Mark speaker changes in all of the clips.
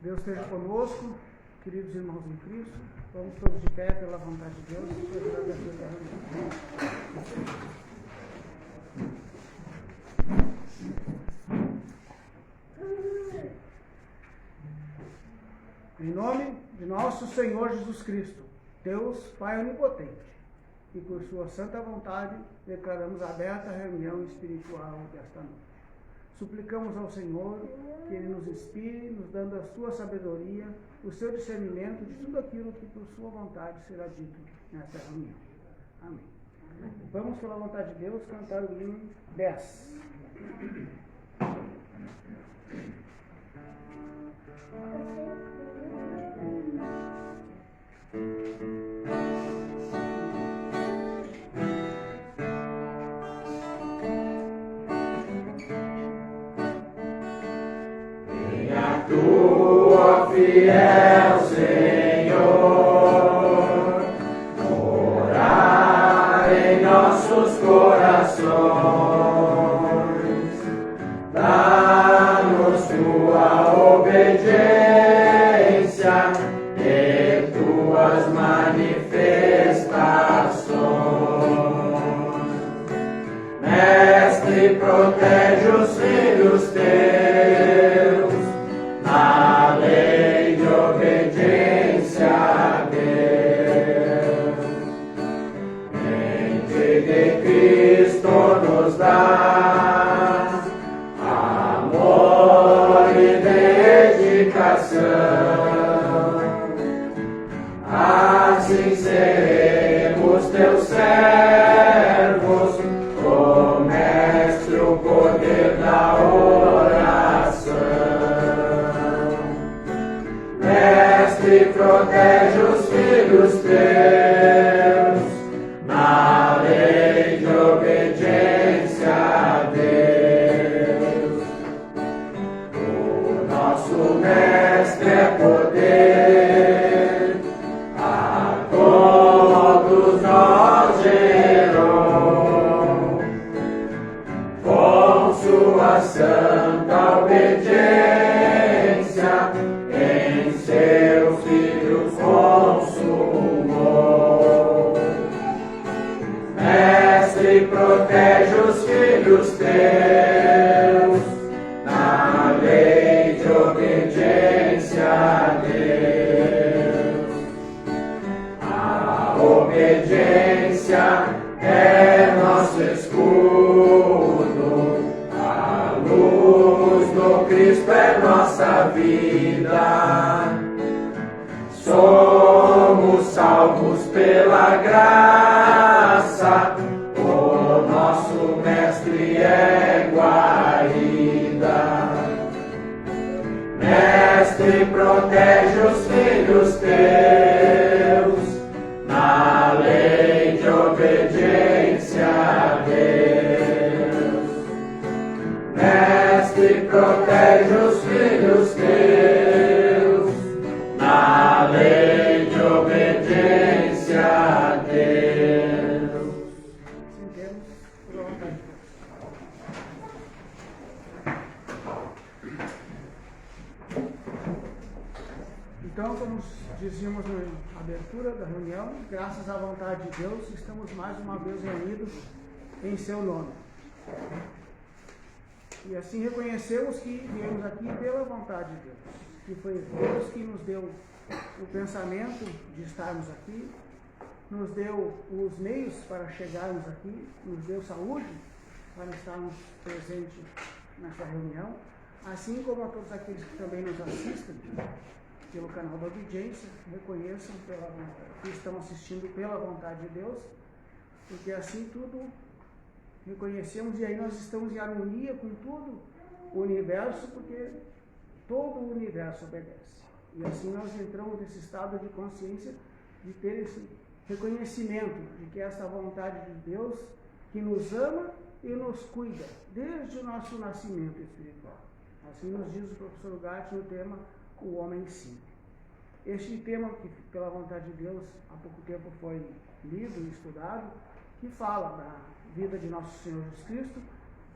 Speaker 1: Deus esteja conosco, queridos irmãos em Cristo. Vamos todos de pé pela vontade de Deus. Em nome de nosso Senhor Jesus Cristo, Deus Pai Onipotente, e por sua santa vontade declaramos aberta a reunião espiritual desta noite. Suplicamos ao Senhor que Ele nos inspire, nos dando a sua sabedoria, o seu discernimento de tudo aquilo que por sua vontade será dito nesta reunião. Amém. Vamos, pela vontade de Deus, cantar o hino 10.
Speaker 2: Tua fiel Senhor, morar em nossos corações, dá-nos tua obediência e tuas manifestações. Mestre, protege os filhos teus, na lei de obediência a Deus. Mente de Cristo nos dá amor e dedicação. Assim seremos teus servos, com mestre o poder da oração. Mestre, protege os filhos teus, na lei de obediência a Deus. O nosso mestre é poder, a todos nós gerou, com sua santa obediência, em seu Filho consumou. Mestre, protege os filhos teus, na lei de obediência a Deus. A obediência é nosso escudo, a luz do Cristo é nossa vida. Somos salvos pela graça, o nosso mestre é guarida. Mestre, protege os filhos teus, na lei de obediência a Deus. Mestre, protege os filhos teus, na lei de obediência a Deus.
Speaker 1: Sentemos pela vontade de Deus. Então, como dizíamos na abertura da reunião, graças à vontade de Deus, estamos mais uma vez reunidos em seu nome. E assim reconhecemos que viemos aqui pela vontade de Deus, que foi Deus que nos deu o pensamento de estarmos aqui, nos deu os meios para chegarmos aqui, nos deu saúde para estarmos presentes nessa reunião, assim como a todos aqueles que também nos assistem pelo canal da Obediência, reconheçam que estão assistindo pela vontade de Deus, porque assim tudo reconhecemos e aí nós estamos em harmonia com tudo o universo, porque todo o universo obedece. E assim nós entramos nesse estado de consciência de ter esse reconhecimento de que essa vontade de Deus que nos ama e nos cuida desde o nosso nascimento espiritual. Assim nos diz o professor Ugarte no tema O Homem Sim. Este tema, que pela vontade de Deus há pouco tempo foi lido e estudado, que fala da vida de nosso Senhor Jesus Cristo,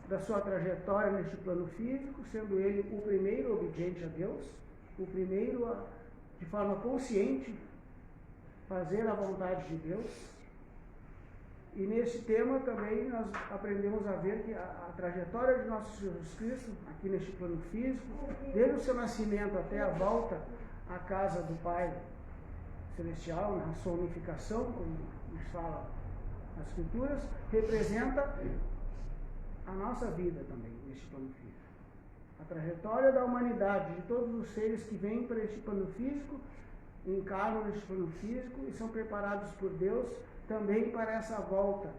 Speaker 1: da sua trajetória neste plano físico, sendo ele o primeiro obediente a Deus, O primeiro, de forma consciente, fazer a vontade de Deus. E nesse tema também nós aprendemos a ver que a trajetória de nosso Jesus Cristo, aqui neste plano físico, desde o seu nascimento até a volta à casa do Pai Celestial, na sua unificação, como nos fala as Escrituras, representa a nossa vida também, neste plano físico. A trajetória da humanidade, de todos os seres que vêm para este plano físico, encarnam neste plano físico e são preparados por Deus também para essa volta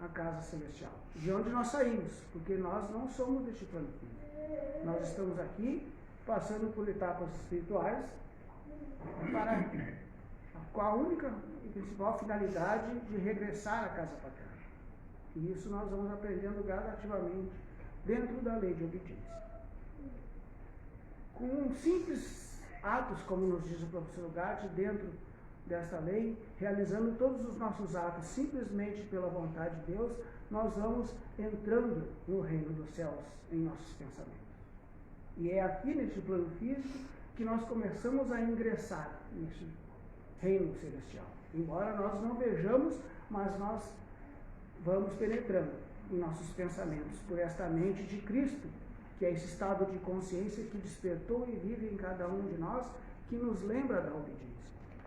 Speaker 1: à casa celestial, de onde nós saímos, porque nós não somos deste plano físico. Nós estamos aqui passando por etapas espirituais com a única e principal finalidade de regressar à casa paterna. E isso nós vamos aprendendo gradativamente dentro da lei de obediência. Com simples atos, como nos diz o professor Gatti, dentro desta lei, realizando todos os nossos atos simplesmente pela vontade de Deus, nós vamos entrando no reino dos céus em nossos pensamentos. E é aqui neste plano físico que nós começamos a ingressar neste reino celestial. Embora nós não vejamos, mas nós vamos penetrando em nossos pensamentos por esta mente de Cristo, que é esse estado de consciência que despertou e vive em cada um de nós, que nos lembra da obediência,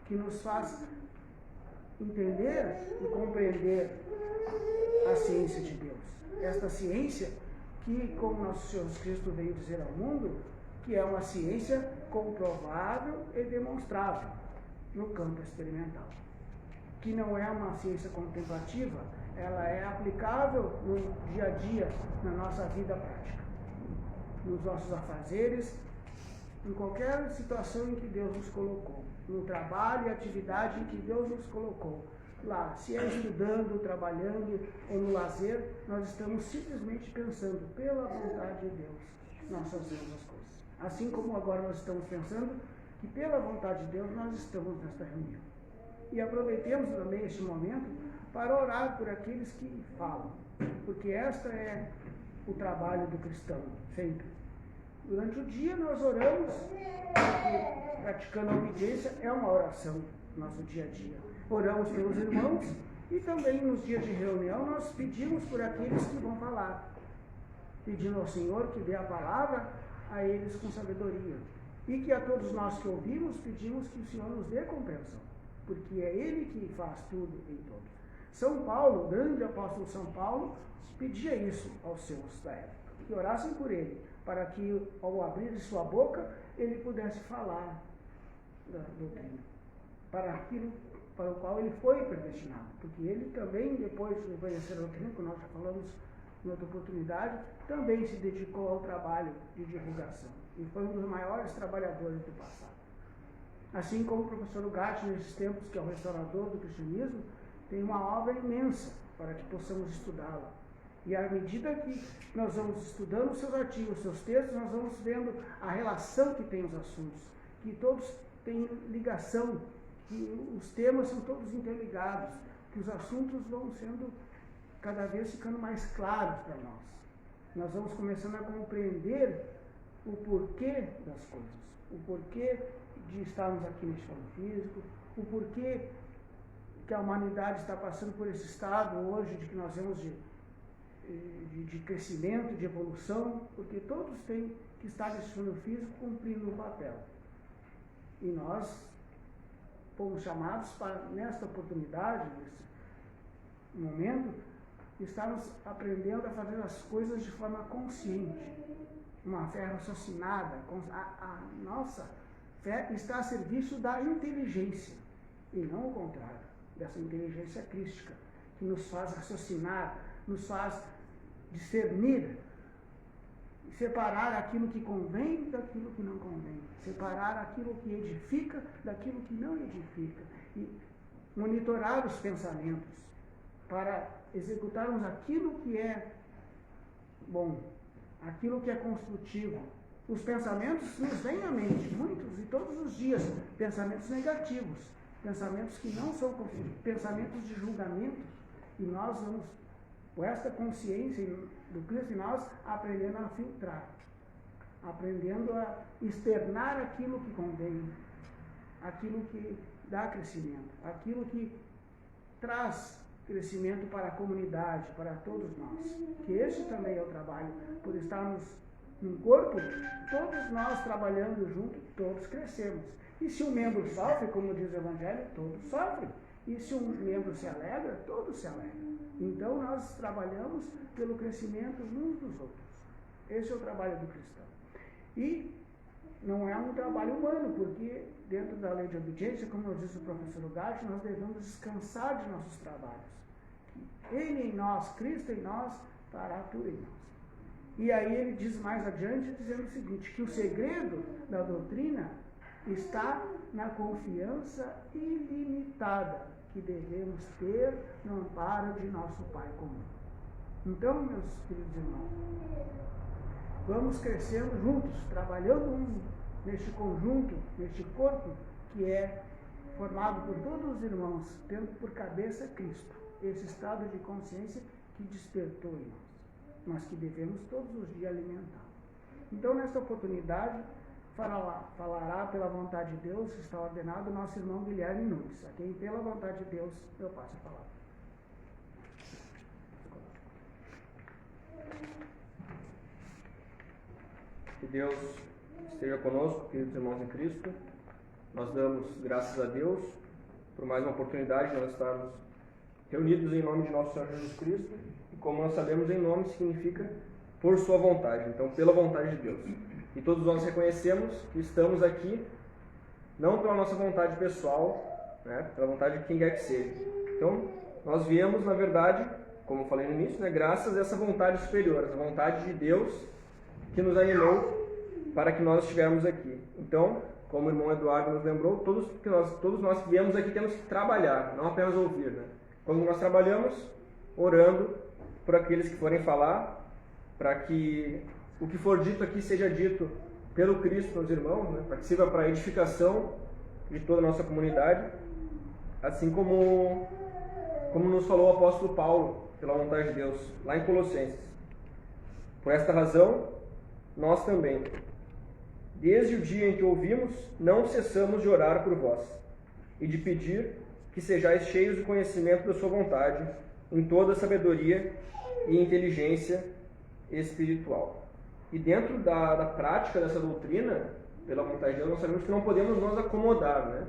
Speaker 1: que nos faz entender e compreender a ciência de Deus. Esta ciência que, como nosso Senhor Jesus Cristo veio dizer ao mundo, que é uma ciência comprovável e demonstrável no campo experimental. Que não é uma ciência contemplativa, ela é aplicável no dia a dia, na nossa vida prática, nos nossos afazeres, em qualquer situação em que Deus nos colocou, no trabalho e atividade em que Deus nos colocou. Lá, se é estudando, trabalhando ou no lazer, nós estamos simplesmente pensando pela vontade de Deus, nós fazemos as coisas. Assim como agora nós estamos pensando que pela vontade de Deus nós estamos nesta reunião. E aproveitemos também este momento para orar por aqueles que falam, porque esta é o trabalho do cristão, sempre. Durante o dia nós oramos, porque praticando a obediência é uma oração no nosso dia a dia. Oramos pelos irmãos e também nos dias de reunião nós pedimos por aqueles que vão falar, pedindo ao Senhor que dê a palavra a eles com sabedoria. E que a todos nós que ouvimos, pedimos que o Senhor nos dê compreensão, porque é Ele que faz tudo em todos. São Paulo, o grande apóstolo São Paulo, pedia isso aos seus da época, que orassem por ele, para que ao abrir de sua boca, ele pudesse falar da doutrina, para aquilo para o qual ele foi predestinado, porque ele também, depois de conhecer a doutrina, como nós já falamos em outra oportunidade, também se dedicou ao trabalho de divulgação, e foi um dos maiores trabalhadores do passado. Assim como o professor Gatti, nesses tempos, que é o restaurador do cristianismo, tem uma obra imensa para que possamos estudá-la. E à medida que nós vamos estudando os seus artigos, os seus textos, nós vamos vendo a relação que tem os assuntos, que todos têm ligação, que os temas são todos interligados, que os assuntos vão sendo cada vez ficando mais claros para nós. Nós vamos começando a compreender o porquê das coisas, o porquê de estarmos aqui neste plano físico, o porquê que a humanidade está passando por esse estado hoje de que nós vemos de crescimento, de evolução, porque todos têm que estar nesse plano físico cumprindo um papel. E nós fomos chamados para, nesta oportunidade, nesse momento, estarmos aprendendo a fazer as coisas de forma consciente, uma fé raciocinada. A nossa fé está a serviço da inteligência, e não o contrário, dessa inteligência crística, que nos faz raciocinar, nos faz discernir, separar aquilo que convém daquilo que não convém, separar aquilo que edifica daquilo que não edifica, e monitorar os pensamentos para executarmos aquilo que é bom, aquilo que é construtivo. Os pensamentos nos vêm à mente, muitos e todos os dias, pensamentos negativos, pensamentos que não são pensamentos de julgamento, e nós vamos, com esta consciência do Cristo em nós, aprendendo a filtrar aprendendo a externar aquilo que convém, aquilo que dá crescimento, aquilo que traz crescimento para a comunidade, para todos nós. Que esse também é o trabalho, por estarmos num corpo, todos nós trabalhando juntos, todos crescemos. E se um membro sofre, como diz o Evangelho, todos sofrem. E se um membro se alegra, todos se alegram. Então nós trabalhamos pelo crescimento uns dos outros. Esse é o trabalho do cristão. E não é um trabalho humano, porque dentro da lei de obediência, como nos diz o professor Ugarte, nós devemos descansar de nossos trabalhos. Ele em nós, Cristo em nós, fará tudo em nós. E aí ele diz mais adiante, dizendo o seguinte, que o segredo da doutrina está na confiança ilimitada que devemos ter no amparo de nosso Pai comum. Então, meus queridos irmãos, vamos crescendo juntos, trabalhando neste conjunto, neste corpo que é formado por todos os irmãos, tendo por cabeça Cristo, esse estado de consciência que despertou em nós, mas que devemos todos os dias alimentar. Então, nesta oportunidade, falará pela vontade de Deus, está ordenado o nosso irmão Guilherme Nunes, a quem pela vontade de Deus eu passo a palavra.
Speaker 3: Que Deus esteja conosco, queridos irmãos em Cristo. Nós damos graças a Deus por mais uma oportunidade de nós estarmos reunidos em nome de nosso Senhor Jesus Cristo. E como nós sabemos, em nome significa por sua vontade, então pela vontade de Deus. E todos nós reconhecemos que estamos aqui não pela nossa vontade pessoal, né, pela vontade de quem quer que seja. Então, nós viemos, na verdade, como eu falei no início, né, graças a essa vontade superior, essa vontade de Deus que nos animou para que nós estivermos aqui. Então, como o irmão Eduardo nos lembrou, todos nós que viemos aqui temos que trabalhar, não apenas ouvir. Né? Quando nós trabalhamos, orando por aqueles que forem falar, para que o que for dito aqui seja dito pelo Cristo aos irmãos, né? Para que sirva para a edificação de toda a nossa comunidade, assim como nos falou o apóstolo Paulo, pela vontade de Deus, lá em Colossenses. Por esta razão, nós também, desde o dia em que ouvimos, não cessamos de orar por vós e de pedir que sejais cheios de conhecimento da sua vontade, em toda sabedoria e inteligência espiritual. E dentro da prática dessa doutrina, pela vontade de Deus, nós sabemos que não podemos nos acomodar, né?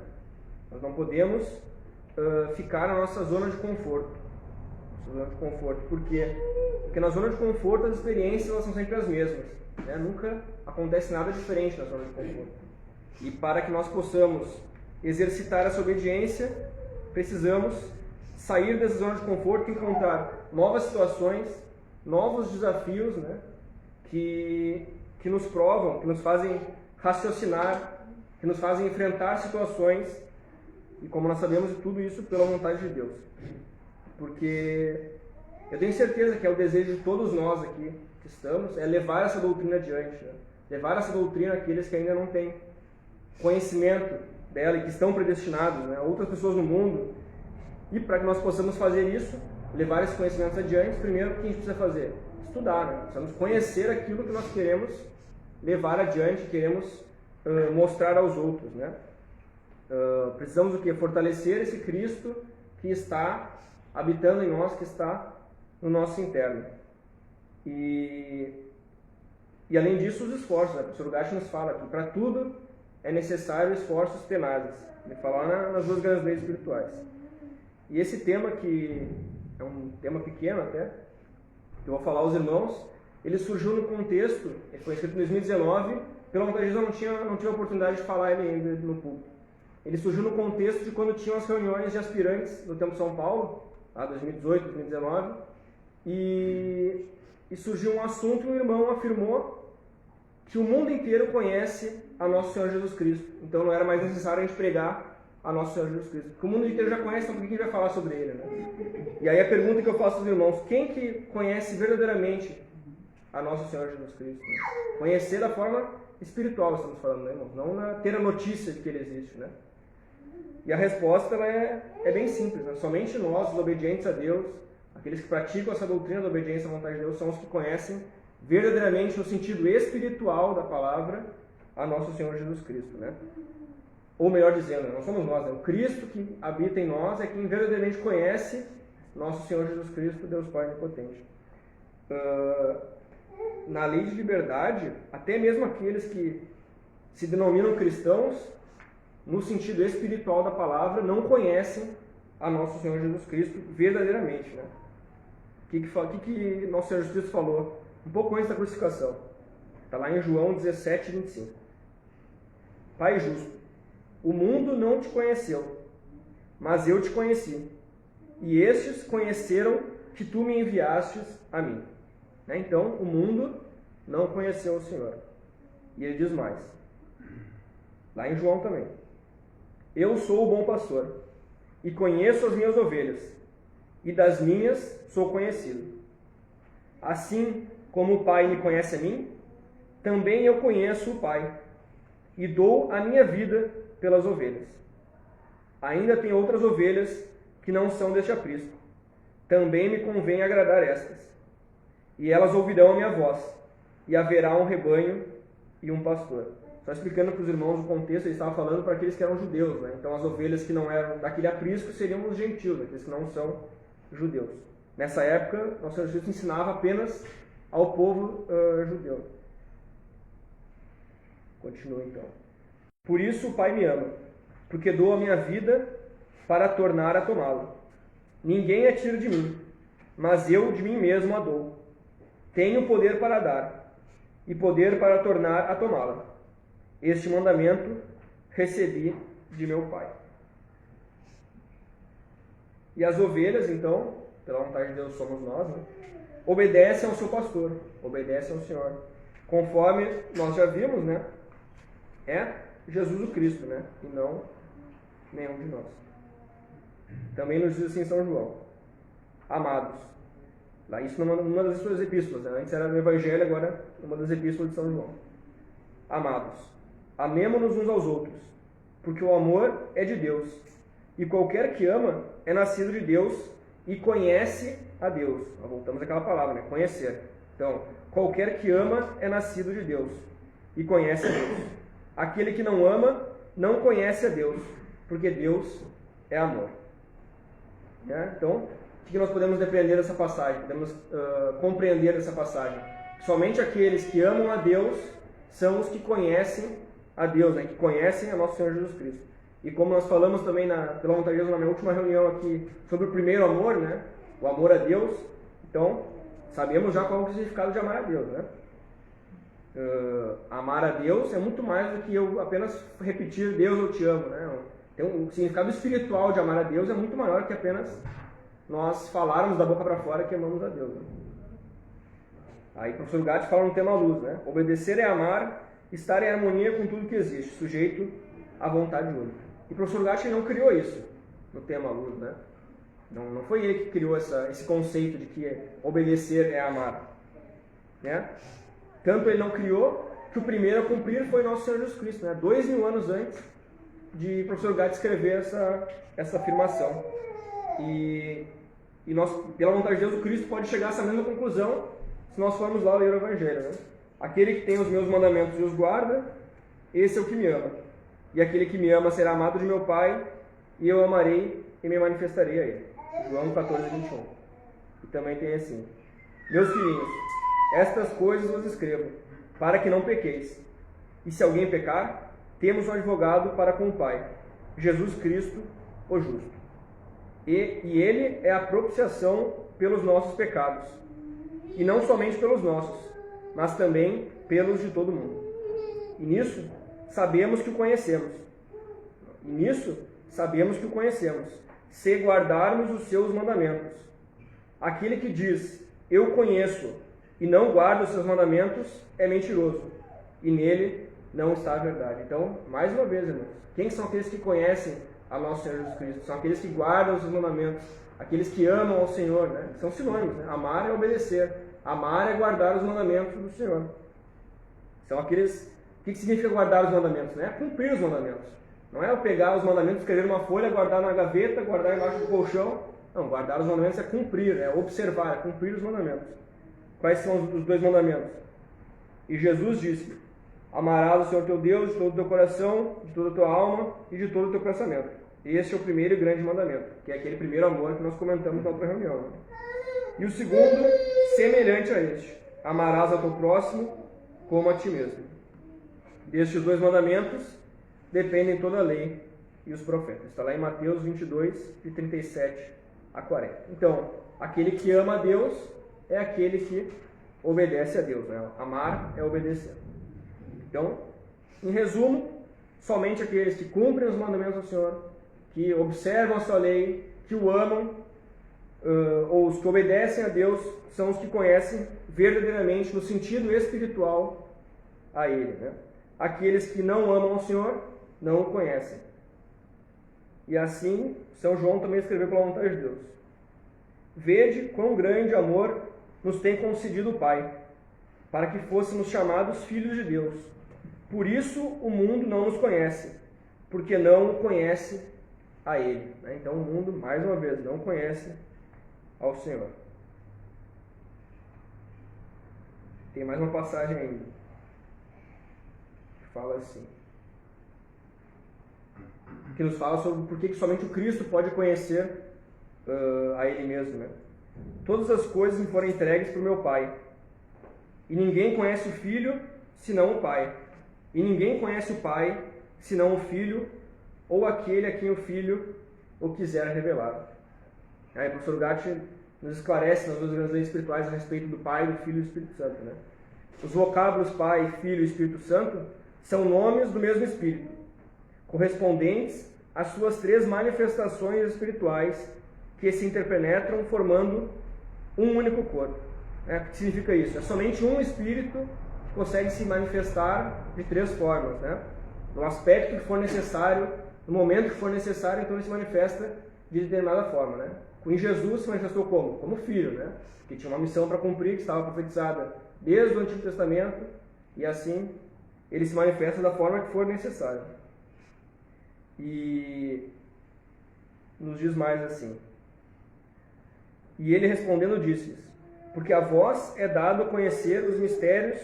Speaker 3: Nós não podemos ficar na nossa zona de conforto. Por quê? Porque na zona de conforto as experiências elas são sempre as mesmas, né? Nunca acontece nada diferente na zona de conforto. E para que nós possamos exercitar essa obediência, precisamos sair dessa zona de conforto e encontrar novas situações, novos desafios, né? Que nos provam, que nos fazem raciocinar, que nos fazem enfrentar situações, e como nós sabemos, tudo isso pela vontade de Deus. Porque eu tenho certeza que é o desejo de todos nós aqui que estamos, é levar essa doutrina adiante, né? Levar essa doutrina àqueles que ainda não têm conhecimento dela e que estão predestinados, né? Outras pessoas no mundo. E para que nós possamos fazer isso, levar esses conhecimentos adiante, primeiro o que a gente precisa fazer? Estudar, né? Precisamos conhecer aquilo que nós queremos levar adiante, queremos mostrar aos outros, né? Precisamos o quê? Fortalecer esse Cristo que está habitando em nós, que está no nosso interno. E além disso, os esforços, né? O professor Ugarte nos fala que para tudo é necessário esforços tenazes. Ele fala nas duas grandes leis espirituais. E esse tema, que é um tema pequeno até, que eu vou falar aos irmãos, ele surgiu no contexto, ele foi escrito em 2019, pela vontade de Deus eu não tive a oportunidade de falar ele ainda no público. Ele surgiu no contexto de quando tinham as reuniões de aspirantes no Templo São Paulo, lá 2018, 2019, e surgiu um assunto e o irmão afirmou que o mundo inteiro conhece a Nosso Senhor Jesus Cristo. Então não era mais necessário a gente pregar a Nosso Senhor Jesus Cristo. Porque o mundo inteiro já conhece, então por que a gente vai falar sobre ele, né? E aí a pergunta que eu faço aos irmãos, quem que conhece verdadeiramente a Nosso Senhor Jesus Cristo? Né? Conhecer da forma espiritual, estamos falando, né, irmãos? Não ter a notícia de que ele existe, né? E a resposta é bem simples, né? Somente nós, os obedientes a Deus, aqueles que praticam essa doutrina da obediência à vontade de Deus, são os que conhecem verdadeiramente no sentido espiritual da palavra, a nosso Senhor Jesus Cristo, né? Ou melhor dizendo, não somos nós, né? O Cristo que habita em nós é quem verdadeiramente conhece nosso Senhor Jesus Cristo, Deus Pai Onipotente. Na lei de liberdade, até mesmo aqueles que se denominam cristãos, no sentido espiritual da palavra, não conhecem a nosso Senhor Jesus Cristo verdadeiramente, né? O que nosso Senhor Jesus Cristo falou um pouco antes da crucificação? Está lá em João 17, 25. Pai justo, o mundo não te conheceu, mas eu te conheci, e estes conheceram que tu me enviastes a mim. Né? Então, o mundo não conheceu o Senhor. E ele diz mais, lá em João também. Eu sou o bom pastor, e conheço as minhas ovelhas, e das minhas sou conhecido. Assim como o Pai me conhece a mim, também eu conheço o Pai, e dou a minha vida pelas ovelhas. Ainda tem outras ovelhas que não são deste aprisco. Também me convém agradar estas. E elas ouvirão a minha voz, e haverá um rebanho e um pastor. Só explicando para os irmãos o contexto, ele estava falando para aqueles que eram judeus, né? Então as ovelhas que não eram daquele aprisco seriam os gentios, aqueles que não são judeus. Nessa época, nosso Senhor Jesus ensinava apenas ao povo judeu. Continua então. Por isso o Pai me ama, porque dou a minha vida para tornar a tomá-la. Ninguém a tira de mim, mas eu de mim mesmo a dou. Tenho poder para dar, e poder para tornar a tomá-la. Este mandamento recebi de meu Pai. E as ovelhas, então, pela vontade de Deus somos nós, né? Obedecem ao seu pastor, obedecem ao Senhor. Conforme nós já vimos, né? É Jesus o Cristo, né? E não nenhum de nós. Também nos diz assim São João. Amados. Lá, isso numa das suas epístolas, né? Antes era no Evangelho, agora uma das epístolas de São João. Amados, amemo-nos uns aos outros, porque o amor é de Deus. E qualquer que ama é nascido de Deus e conhece a Deus. Nós voltamos àquela palavra, né? Conhecer. Então, qualquer que ama é nascido de Deus e conhece a Deus. Aquele que não ama não conhece a Deus, porque Deus é amor. Né? Então, o que nós podemos depender dessa passagem? Podemos compreender dessa passagem? Somente aqueles que amam a Deus são os que conhecem a Deus, né? Que conhecem a nosso Senhor Jesus Cristo. E como nós falamos também, pela vontade de Deus, na minha última reunião aqui, sobre o primeiro amor, né? O amor a Deus, então, sabemos já qual é o significado de amar a Deus, né? Amar a Deus é muito mais do que eu apenas repetir Deus eu te amo, né? Então, o significado espiritual de amar a Deus é muito maior que apenas nós falarmos da boca para fora que amamos a Deus, né? Aí o professor Gatti fala no tema luz, né? Obedecer é amar, estar em harmonia com tudo que existe, sujeito à vontade única. E o professor Gatti não criou isso no tema luz, né? Não foi ele que criou esse conceito de que obedecer é amar, né? Tanto ele não criou que o primeiro a cumprir foi nosso Senhor Jesus Cristo, né? 2000 anos antes de o professor Gatti escrever essa afirmação. E nós, pela vontade de Deus, o Cristo pode chegar a essa mesma conclusão se nós formos lá ler o Evangelho, né? Aquele que tem os meus mandamentos e os guarda, esse é o que me ama. E aquele que me ama será amado de meu Pai, e eu amarei e me manifestarei a ele. João 14, 21. E também tem assim: meus filhinhos, estas coisas vos escrevo, para que não pequeis. E se alguém pecar, temos um advogado para com o Pai, Jesus Cristo, o justo. E ele é a propiciação pelos nossos pecados, e não somente pelos nossos, mas também pelos de todo mundo. E nisso sabemos que o conhecemos. Se guardarmos os seus mandamentos. Aquele que diz, eu conheço, e não guarda os seus mandamentos, é mentiroso, e nele não está a verdade. Então, mais uma vez, irmãos, quem são aqueles que conhecem a nosso Senhor Jesus Cristo? São aqueles que guardam os seus mandamentos, aqueles que amam ao Senhor, né? São sinônimos, né? Amar é obedecer, amar é guardar os mandamentos do Senhor. São aqueles... O que significa guardar os mandamentos? Né? É cumprir os mandamentos. Não é eu pegar os mandamentos, escrever numa folha, guardar na gaveta, guardar embaixo do colchão. Não, guardar os mandamentos é cumprir, é observar, é cumprir os mandamentos. quais são os 2 mandamentos. E Jesus disse: amarás o Senhor teu Deus de todo o teu coração, de toda a tua alma e de todo o teu pensamento. Esse é o primeiro e grande mandamento, que é aquele primeiro amor que nós comentamos na outra reunião. E o segundo, semelhante a este: amarás ao teu próximo como a ti mesmo. Destes 2 mandamentos dependem toda a lei e os profetas. Está lá em Mateus 22, de 37 a 40. Então, aquele que ama a Deus é aquele que obedece a Deus. Né? Amar é obedecer. Então, em resumo, somente aqueles que cumprem os mandamentos do Senhor, que observam a sua lei, que o amam, ou os que obedecem a Deus, são os que conhecem verdadeiramente, no sentido espiritual, a Ele. Né? Aqueles que não amam o Senhor, não o conhecem. E assim, São João também escreveu pela vontade de Deus. Vede quão grande amor nos tem concedido o Pai, para que fôssemos chamados filhos de Deus. Por isso o mundo não nos conhece, porque não o conhece a Ele. Então o mundo, mais uma vez, não conhece ao Senhor. Tem mais uma passagem ainda, que fala assim, que nos fala sobre por que somente o Cristo pode conhecer a Ele mesmo. Né? Todas as coisas me foram entregues por meu Pai, e ninguém conhece o Filho senão o Pai, e ninguém conhece o Pai senão o Filho, ou aquele a quem o Filho o quiser revelar. Aí o professor Gatti nos esclarece nas 2 grandes leis espirituais a respeito do Pai, do Filho e do Espírito Santo. Né? Os vocábulos Pai, Filho e Espírito Santo são nomes do mesmo Espírito, correspondentes às suas 3 manifestações espirituais que se interpenetram formando um único corpo. O que significa isso? É somente um Espírito que consegue se manifestar de 3 formas. Né? No aspecto que for necessário, no momento que for necessário, então ele se manifesta de determinada forma. Né? Em Jesus se manifestou como? Como Filho, né? Que tinha uma missão para cumprir, que estava profetizada desde o Antigo Testamento, e assim ele se manifesta da forma que for necessário. E nos diz mais assim: e ele respondendo disse-lhes: porque a vós é dado conhecer os mistérios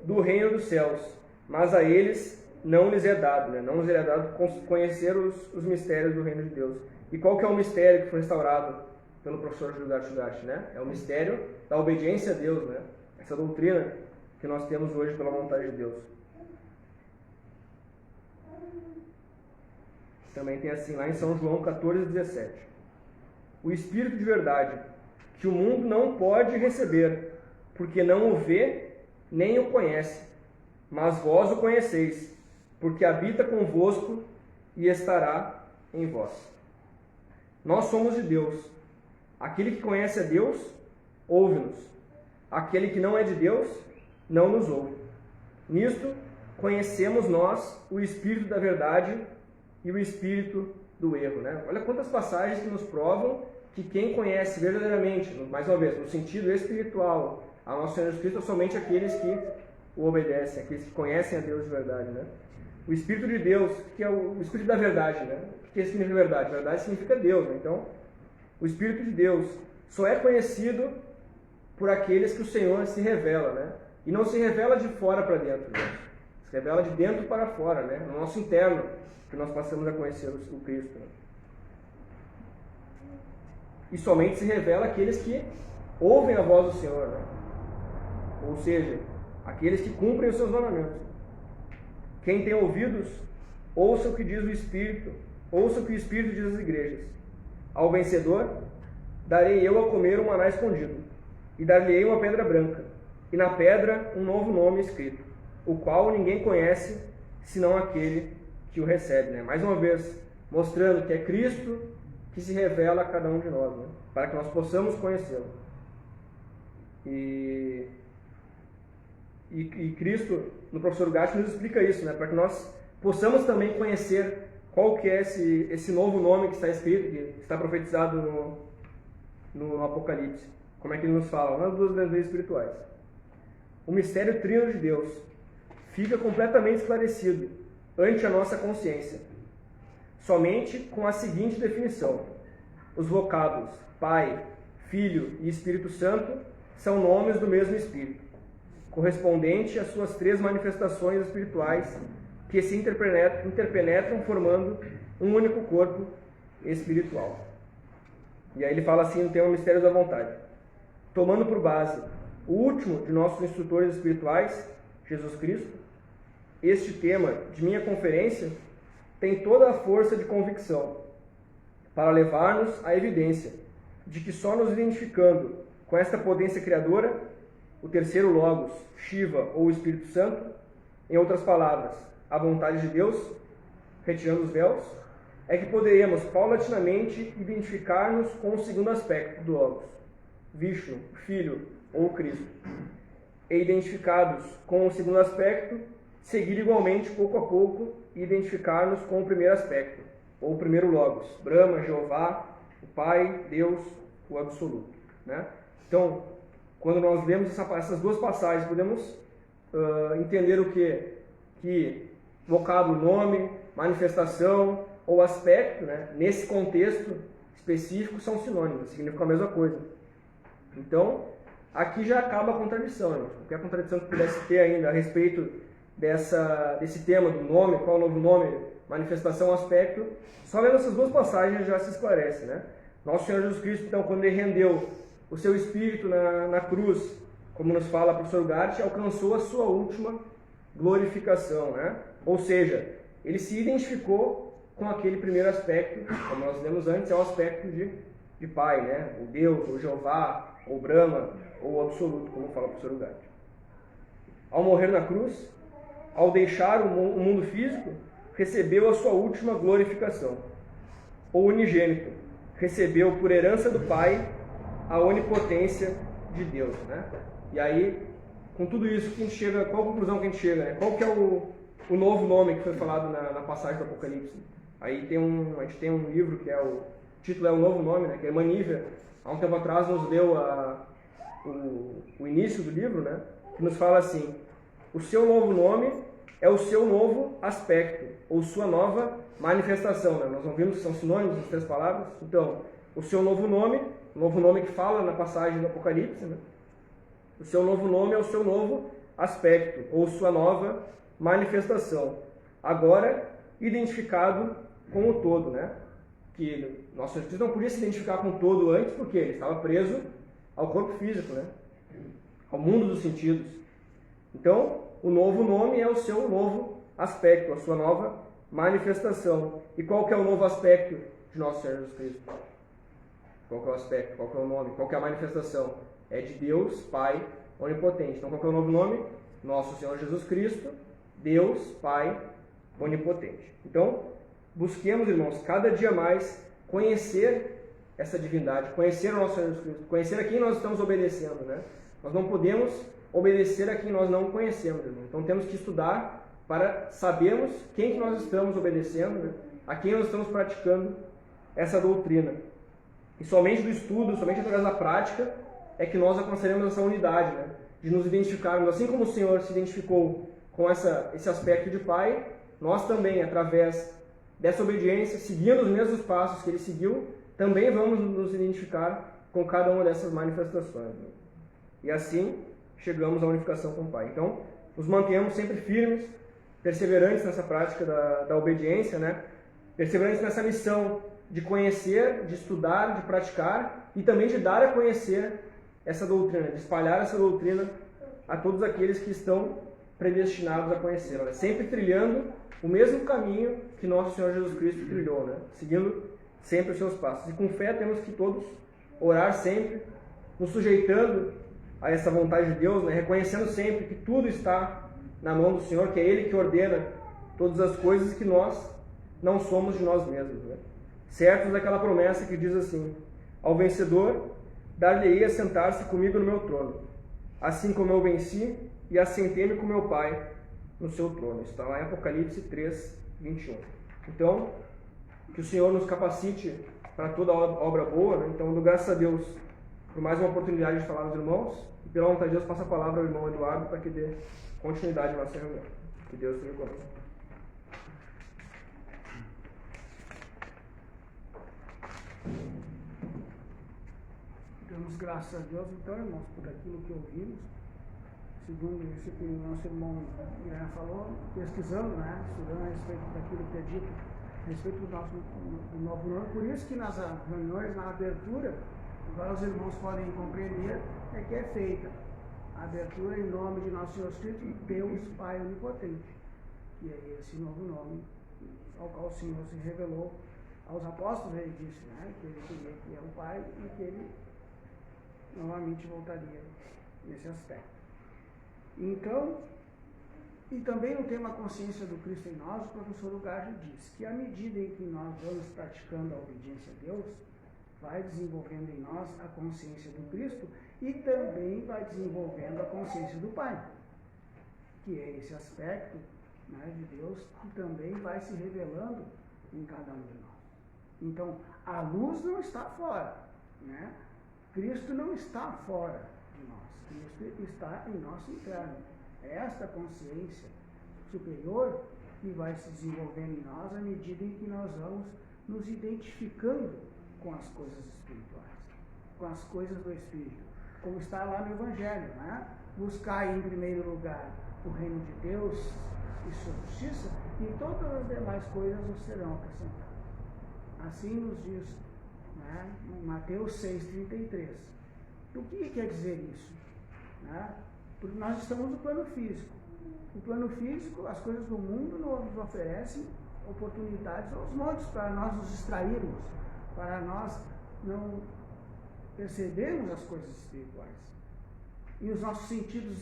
Speaker 3: do reino dos céus, mas a eles não lhes é dado, né? Não lhes é dado conhecer os mistérios do reino de Deus. E qual que é o mistério que foi restaurado pelo professor Judá Shudashi, né? É o mistério da obediência a Deus, né? Essa doutrina que nós temos hoje pela vontade de Deus. Também tem assim lá em São João 14:17. O Espírito de verdade, que o mundo não pode receber, porque não o vê nem o conhece, mas vós o conheceis, porque habita convosco e estará em vós. Nós somos de Deus. Aquele que conhece a Deus, ouve-nos. Aquele que não é de Deus, não nos ouve. Nisto, conhecemos nós o Espírito da verdade e o Espírito do erro. Né? Olha quantas passagens que nos provam que quem conhece verdadeiramente, mais uma vez, no sentido espiritual, a nosso Senhor Jesus Cristo, são somente aqueles que o obedecem, aqueles que conhecem a Deus de verdade. Né? O Espírito de Deus, que é o Espírito da verdade. Né? O que significa verdade? Verdade significa Deus. Né? Então, o Espírito de Deus só é conhecido por aqueles que o Senhor se revela. Né? E não se revela de fora para dentro. Né? Se revela de dentro para fora, né? No nosso interno, que nós passamos a conhecer o Cristo. Né? E somente se revela aqueles que ouvem a voz do Senhor. Né? Ou seja, aqueles que cumprem os seus mandamentos. Quem tem ouvidos, ouça o que diz o Espírito, ouça o que o Espírito diz às igrejas. Ao vencedor, darei eu a comer um maná escondido, e dar-lhe-ei uma pedra branca, e na pedra um novo nome escrito, o qual ninguém conhece, senão aquele que o recebe. Né? Mais uma vez, mostrando que é Cristo que se revela a cada um de nós, né? Para que nós possamos conhecê-lo. E Cristo, no professor Gatti, nos explica isso, né? Para que nós possamos também conhecer qual que é esse novo nome que está escrito, que está profetizado no Apocalipse. Como é que ele nos fala? Nas 2 grandes leis espirituais. O mistério trino de Deus fica completamente esclarecido ante a nossa consciência, somente com a seguinte definição: os vocábulos Pai, Filho e Espírito Santo são nomes do mesmo Espírito, correspondente às suas 3 manifestações espirituais que se interpenetram formando um único corpo espiritual. E aí ele fala assim no tema Mistérios da Vontade. Tomando por base o último de nossos instrutores espirituais, Jesus Cristo, este tema de minha conferência tem toda a força de convicção para levar-nos à evidência de que só nos identificando com esta potência criadora, o terceiro Logos, Shiva ou Espírito Santo, em outras palavras, a vontade de Deus, retirando os véus, é que poderemos paulatinamente identificar-nos com o segundo aspecto do Logos, Vishnu, Filho ou Cristo. E identificados com o segundo aspecto, seguir igualmente pouco a pouco e identificar-nos com o primeiro aspecto, ou o primeiro Logos, Brahma, Jeová, o Pai, Deus, o Absoluto. Né? Então, quando nós lemos essas 2 passagens, podemos entender o quê? Que vocábulo, nome, manifestação ou aspecto, né, nesse contexto específico, são sinônimos, significam a mesma coisa. Então, aqui já acaba a contradição. Né? Qualquer contradição que pudesse ter ainda a respeito desse tema do nome, qual é o novo nome, manifestação, aspecto, só lendo essas 2 passagens já se esclarece. Né? Nosso Senhor Jesus Cristo, então, quando ele rendeu o seu espírito na cruz, como nos fala o professor Gatti, alcançou a sua última glorificação. Né? Ou seja, ele se identificou com aquele primeiro aspecto, como nós lemos antes, é o aspecto de Pai, né? O Deus, o Jeová, ou Brahma, ou o Absoluto, como fala o professor Gatti. Ao morrer na cruz, ao deixar o mundo físico, recebeu a sua última glorificação. O unigênito recebeu por herança do Pai a onipotência de Deus. Né? E aí, com tudo isso, que a gente chega, qual a conclusão que a gente chega? Né? Qual que é o novo nome que foi falado na passagem do Apocalipse? Aí a gente tem um livro que o título é O Novo Nome, né? Que é Manívia. Há um tempo atrás nos deu o início do livro, né? Que nos fala assim: o seu novo nome é o seu novo aspecto, ou sua nova manifestação. Né? Nós não vimos que são sinônimos as 3 palavras. Então, o seu novo nome que fala na passagem do Apocalipse, né? O seu novo nome é o seu novo aspecto, ou sua nova manifestação. Agora, identificado com o todo, né? Que nosso Senhor Jesus não podia se identificar com o todo antes, porque ele estava preso ao corpo físico, né? Ao mundo dos sentidos. Então, o novo nome é o seu novo aspecto, a sua nova manifestação. E qual que é o novo aspecto de nosso Senhor Jesus Cristo? Qual que é o aspecto? Qual que é o nome? Qual que é a manifestação? É de Deus, Pai, onipotente. Então, qual que é o novo nome? Nosso Senhor Jesus Cristo, Deus, Pai, onipotente. Então, busquemos, irmãos, cada dia mais conhecer essa divindade, conhecer o nosso Senhor Jesus Cristo, conhecer a quem nós estamos obedecendo, né? Nós não podemos obedecer a quem nós não conhecemos, irmão. Então temos que estudar para sabermos quem que nós estamos obedecendo, né? A quem nós estamos praticando essa doutrina. E somente do estudo, somente através da prática, é que nós alcançaremos essa unidade, né? De nos identificarmos, assim como o Senhor se identificou com esse aspecto de Pai, nós também, através dessa obediência, seguindo os mesmos passos que ele seguiu, também vamos nos identificar com cada uma dessas manifestações. Né? E assim chegamos à unificação com o Pai. Então, nos mantenhamos sempre firmes, perseverantes nessa prática da obediência, né? Perseverantes nessa missão de conhecer, de estudar, de praticar e também de dar a conhecer essa doutrina, de espalhar essa doutrina a todos aqueles que estão predestinados a conhecê-la. Né? Sempre trilhando o mesmo caminho que nosso Senhor Jesus Cristo trilhou, né? Seguindo sempre os seus passos. E com fé temos que todos orar sempre, nos sujeitando a essa vontade de Deus, né? Reconhecendo sempre que tudo está na mão do Senhor, que é Ele que ordena todas as coisas, que nós não somos de nós mesmos. Né? Certos daquela promessa que diz assim: ao vencedor dar-lhe-ei a sentar-se comigo no meu trono, assim como eu venci e assentei-me com meu Pai no seu trono. Está lá em Apocalipse 3, 21. Então, que o Senhor nos capacite para toda obra boa. Né? Então, dou graças a Deus por mais uma oportunidade de falar aos irmãos. E pela vontade de Deus, passa a palavra ao irmão Eduardo para que dê continuidade à nossa reunião. Que Deus esteja conosco.
Speaker 1: Então, Damos graças a Deus, então, irmãos, por aquilo que ouvimos, segundo isso que o nosso irmão Guilherme falou, pesquisando, né, estudando a respeito daquilo que é dito, a respeito do novo nome. Por isso que nas reuniões, na abertura, agora os irmãos podem compreender, é que é feita a abertura em nome de nosso Senhor Cristo, Deus Pai Onipotente, que é esse novo nome ao qual o Senhor se revelou aos apóstolos. Ele disse, né, que ele queria que é o Pai e que ele novamente voltaria nesse aspecto. Então, e também no tema consciência do Cristo em nós, o professor Ugarjo diz que à medida em que nós vamos praticando a obediência a Deus, vai desenvolvendo em nós a consciência do Cristo e também vai desenvolvendo a consciência do Pai, que é esse aspecto, né, de Deus que também vai se revelando em cada um de nós. Então, a luz não está fora, né? Cristo não está fora de nós, Cristo está em nosso interno. É esta consciência superior que vai se desenvolvendo em nós à medida em que nós vamos nos identificando com as coisas espirituais, com as coisas do Espírito, como está lá no Evangelho, né? Buscar em primeiro lugar o reino de Deus e sua justiça, e todas as demais coisas nos serão acrescentadas. Assim nos diz, né, Mateus 6,33. O que quer dizer isso? Né? Porque nós estamos no plano físico. No plano físico, as coisas do mundo nos oferecem oportunidades aos montes para nós nos distrairmos, para nós não percebermos as coisas espirituais. E os nossos sentidos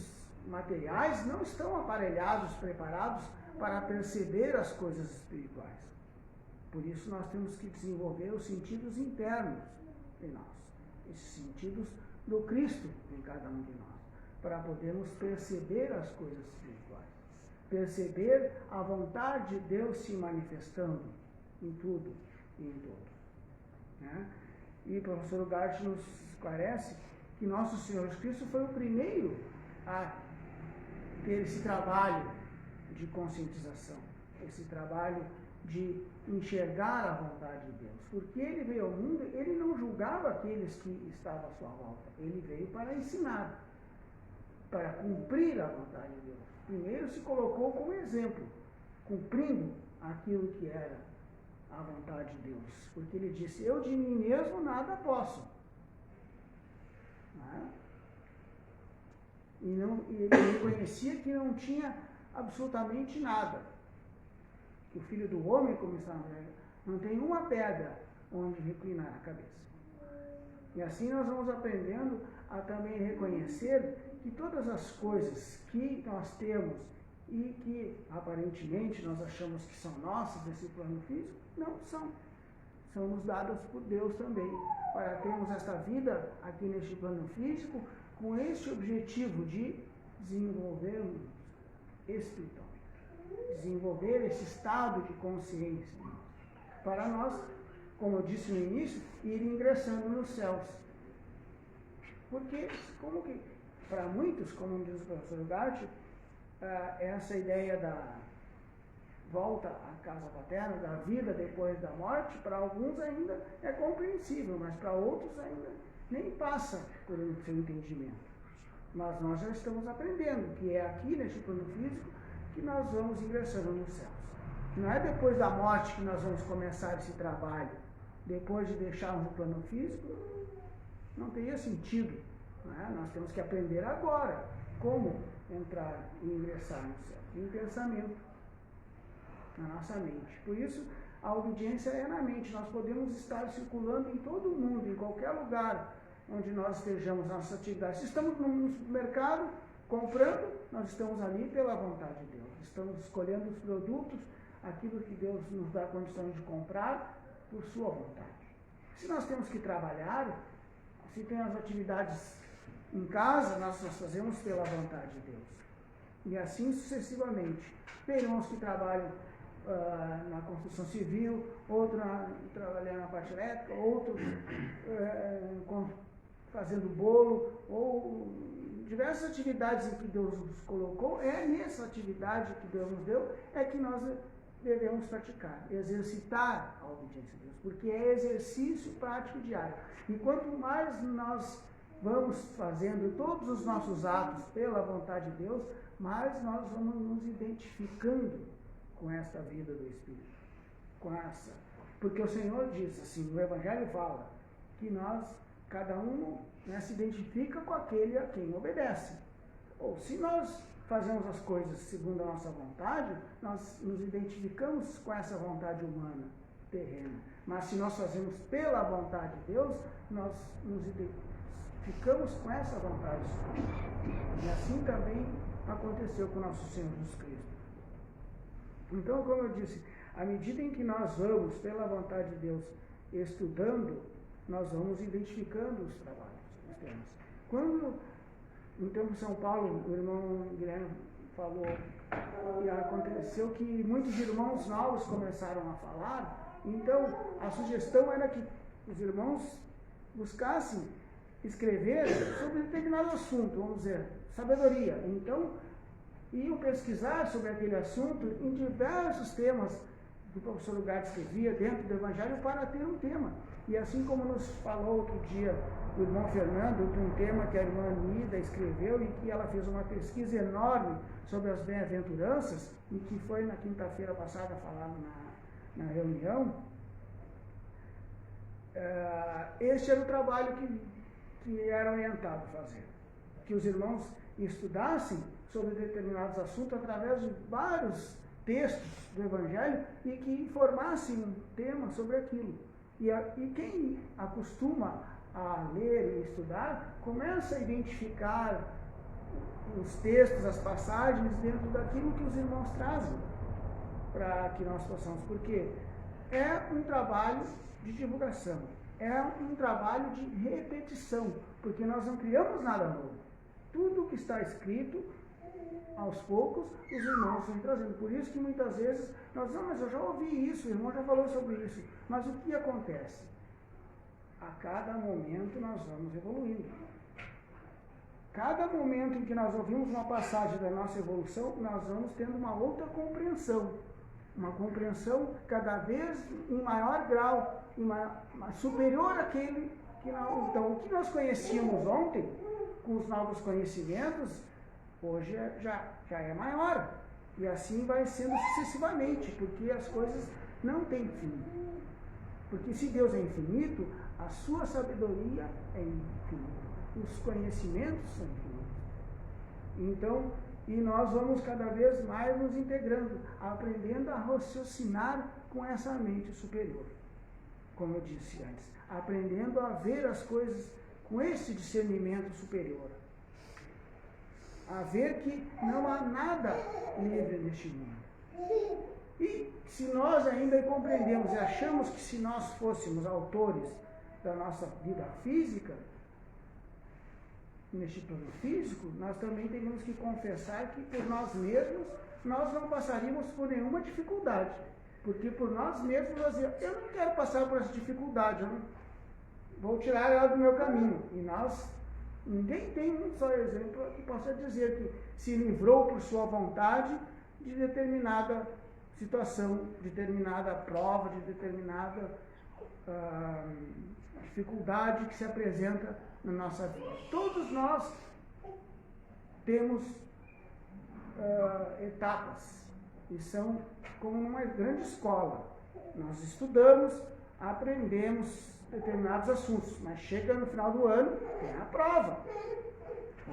Speaker 1: materiais não estão aparelhados, preparados para perceber as coisas espirituais. Por isso nós temos que desenvolver os sentidos internos em nós, esses sentidos do Cristo em cada um de nós, para podermos perceber as coisas espirituais, perceber a vontade de Deus se manifestando em tudo e em todos. Né? E o professor Ugarte nos esclarece que nosso Senhor Cristo foi o primeiro a ter esse trabalho de conscientização, esse trabalho de enxergar a vontade de Deus. Porque ele veio ao mundo, ele não julgava aqueles que estavam à sua volta, ele veio para ensinar, para cumprir a vontade de Deus. Primeiro se colocou como exemplo, cumprindo aquilo que era a vontade de Deus. Porque ele disse, eu de mim mesmo nada posso. Né? E ele reconhecia que não tinha absolutamente nada. Que o Filho do Homem, como está não tem uma pedra onde reclinar a cabeça. E assim nós vamos aprendendo a também reconhecer que todas as coisas que nós temos e que aparentemente nós achamos que são nossas desse plano físico, não são. São nos dadas por Deus também, para termos esta vida aqui neste plano físico, com esse objetivo de desenvolvermos espiritualmente, desenvolver esse estado de consciência, para nós, como eu disse no início, ir ingressando nos céus. Porque, como que, para muitos, como diz o professor Ugarte, essa ideia da volta à casa paterna, da vida depois da morte, para alguns ainda é compreensível, mas para outros ainda nem passa por um seu entendimento. Mas nós já estamos aprendendo que é aqui neste plano físico que nós vamos ingressando nos céus. Não é depois da morte que nós vamos começar esse trabalho. Depois de deixarmos o plano físico, não teria sentido. Né? Nós temos que aprender agora como entrar e ingressar no céu. Em pensamento, na nossa mente. Por isso, a obediência é na mente. Nós podemos estar circulando em todo o mundo, em qualquer lugar onde nós estejamos nas nossas atividades. Se estamos no supermercado comprando, nós estamos ali pela vontade de Deus. Estamos escolhendo os produtos, aquilo que Deus nos dá condição de comprar, por sua vontade. Se nós temos que trabalhar, se tem as atividades em casa, nós fazemos pela vontade de Deus. E assim sucessivamente. Tem uns que trabalham na construção civil, outro trabalhando na parte elétrica, outro fazendo bolo, ou diversas atividades em que Deus nos colocou. É nessa atividade que Deus nos deu, é que nós devemos praticar, exercitar a obediência a Deus, porque é exercício prático diário. E quanto mais nós vamos fazendo todos os nossos atos pela vontade de Deus, mais nós vamos nos identificando com esta vida do Espírito. Porque o Senhor diz assim, o Evangelho fala, que nós, cada um, né, se identifica com aquele a quem obedece. Ou se nós fazemos as coisas segundo a nossa vontade, nós nos identificamos com essa vontade humana, terrena. Mas se nós fazemos pela vontade de Deus, nós nos identificamos com essa vontade. E assim também aconteceu com o nosso Senhor Jesus Cristo. Então, como eu disse, à medida em que nós vamos, pela vontade de Deus, estudando, nós vamos identificando os trabalhos, os temas. Quando, no tempo de São Paulo, o irmão Guilherme falou, e aconteceu que muitos irmãos novos começaram a falar, então a sugestão era que os irmãos buscassem escrever sobre determinado assunto, vamos dizer, sabedoria. Então, iam pesquisar sobre aquele assunto em diversos temas que o professor Ugarte escrevia dentro do Evangelho para ter um tema. E assim como nos falou outro dia o irmão Fernando, de um tema que a irmã Nida escreveu e que ela fez uma pesquisa enorme sobre as bem-aventuranças, e que foi na quinta-feira passada falado na reunião, este era o trabalho que era orientado a fazer. Que os irmãos estudassem sobre determinados assuntos através de vários textos do Evangelho e que informassem um tema sobre aquilo. E quem acostuma a ler e estudar, começa a identificar os textos, as passagens dentro daquilo que os irmãos trazem para que nós possamos, porque é um trabalho de divulgação, é um trabalho de repetição, porque nós não criamos nada novo. Tudo que está escrito, aos poucos, os irmãos vão trazendo. Por isso que muitas vezes nós, não, mas eu já ouvi isso, o irmão já falou sobre isso. Mas o que acontece? A cada momento nós vamos evoluindo. Cada momento em que nós ouvimos uma passagem da nossa evolução, nós vamos tendo uma outra compreensão. Uma compreensão cada vez em maior grau, superior àquele que nós... Então, o que nós conhecíamos ontem, com os novos conhecimentos, hoje já é maior. E assim vai sendo sucessivamente, porque as coisas não têm fim. Porque se Deus é infinito, a sua sabedoria é infinita. Os conhecimentos são infinitos. Então, e nós vamos cada vez mais nos integrando, aprendendo a raciocinar com essa mente superior. Como eu disse antes, aprendendo a ver as coisas com esse discernimento superior. A ver que não há nada livre neste mundo. E se nós ainda compreendemos e achamos que se nós fôssemos autores da nossa vida física, neste plano físico, nós também teríamos que confessar que por nós mesmos nós não passaríamos por nenhuma dificuldade. Porque por nós mesmos nós dizemos, eu não quero passar por essa dificuldade, eu não vou tirar ela do meu caminho. E nós, ninguém tem um só exemplo que possa dizer que se livrou por sua vontade de determinada situação, de determinada prova, de determinada dificuldade que se apresenta na nossa vida. Todos nós temos etapas e são como numa grande escola. Nós estudamos, aprendemos determinados assuntos, mas chega no final do ano, tem a prova.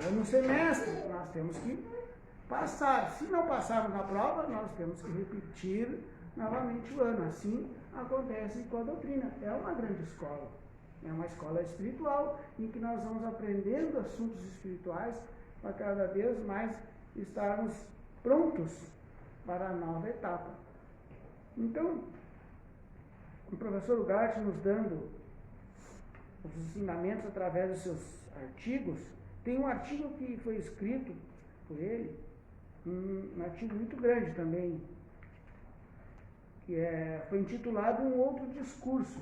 Speaker 1: Ou no semestre, nós temos que passar. Se não passarmos na prova, nós temos que repetir novamente o ano. Assim acontece com a doutrina. É uma grande escola. É uma escola espiritual em que nós vamos aprendendo assuntos espirituais para cada vez mais estarmos prontos para a nova etapa. Então, o professor Ugarte nos dando os ensinamentos através dos seus artigos, tem um artigo que foi escrito por ele, um artigo muito grande também, que foi intitulado Um Outro Discurso.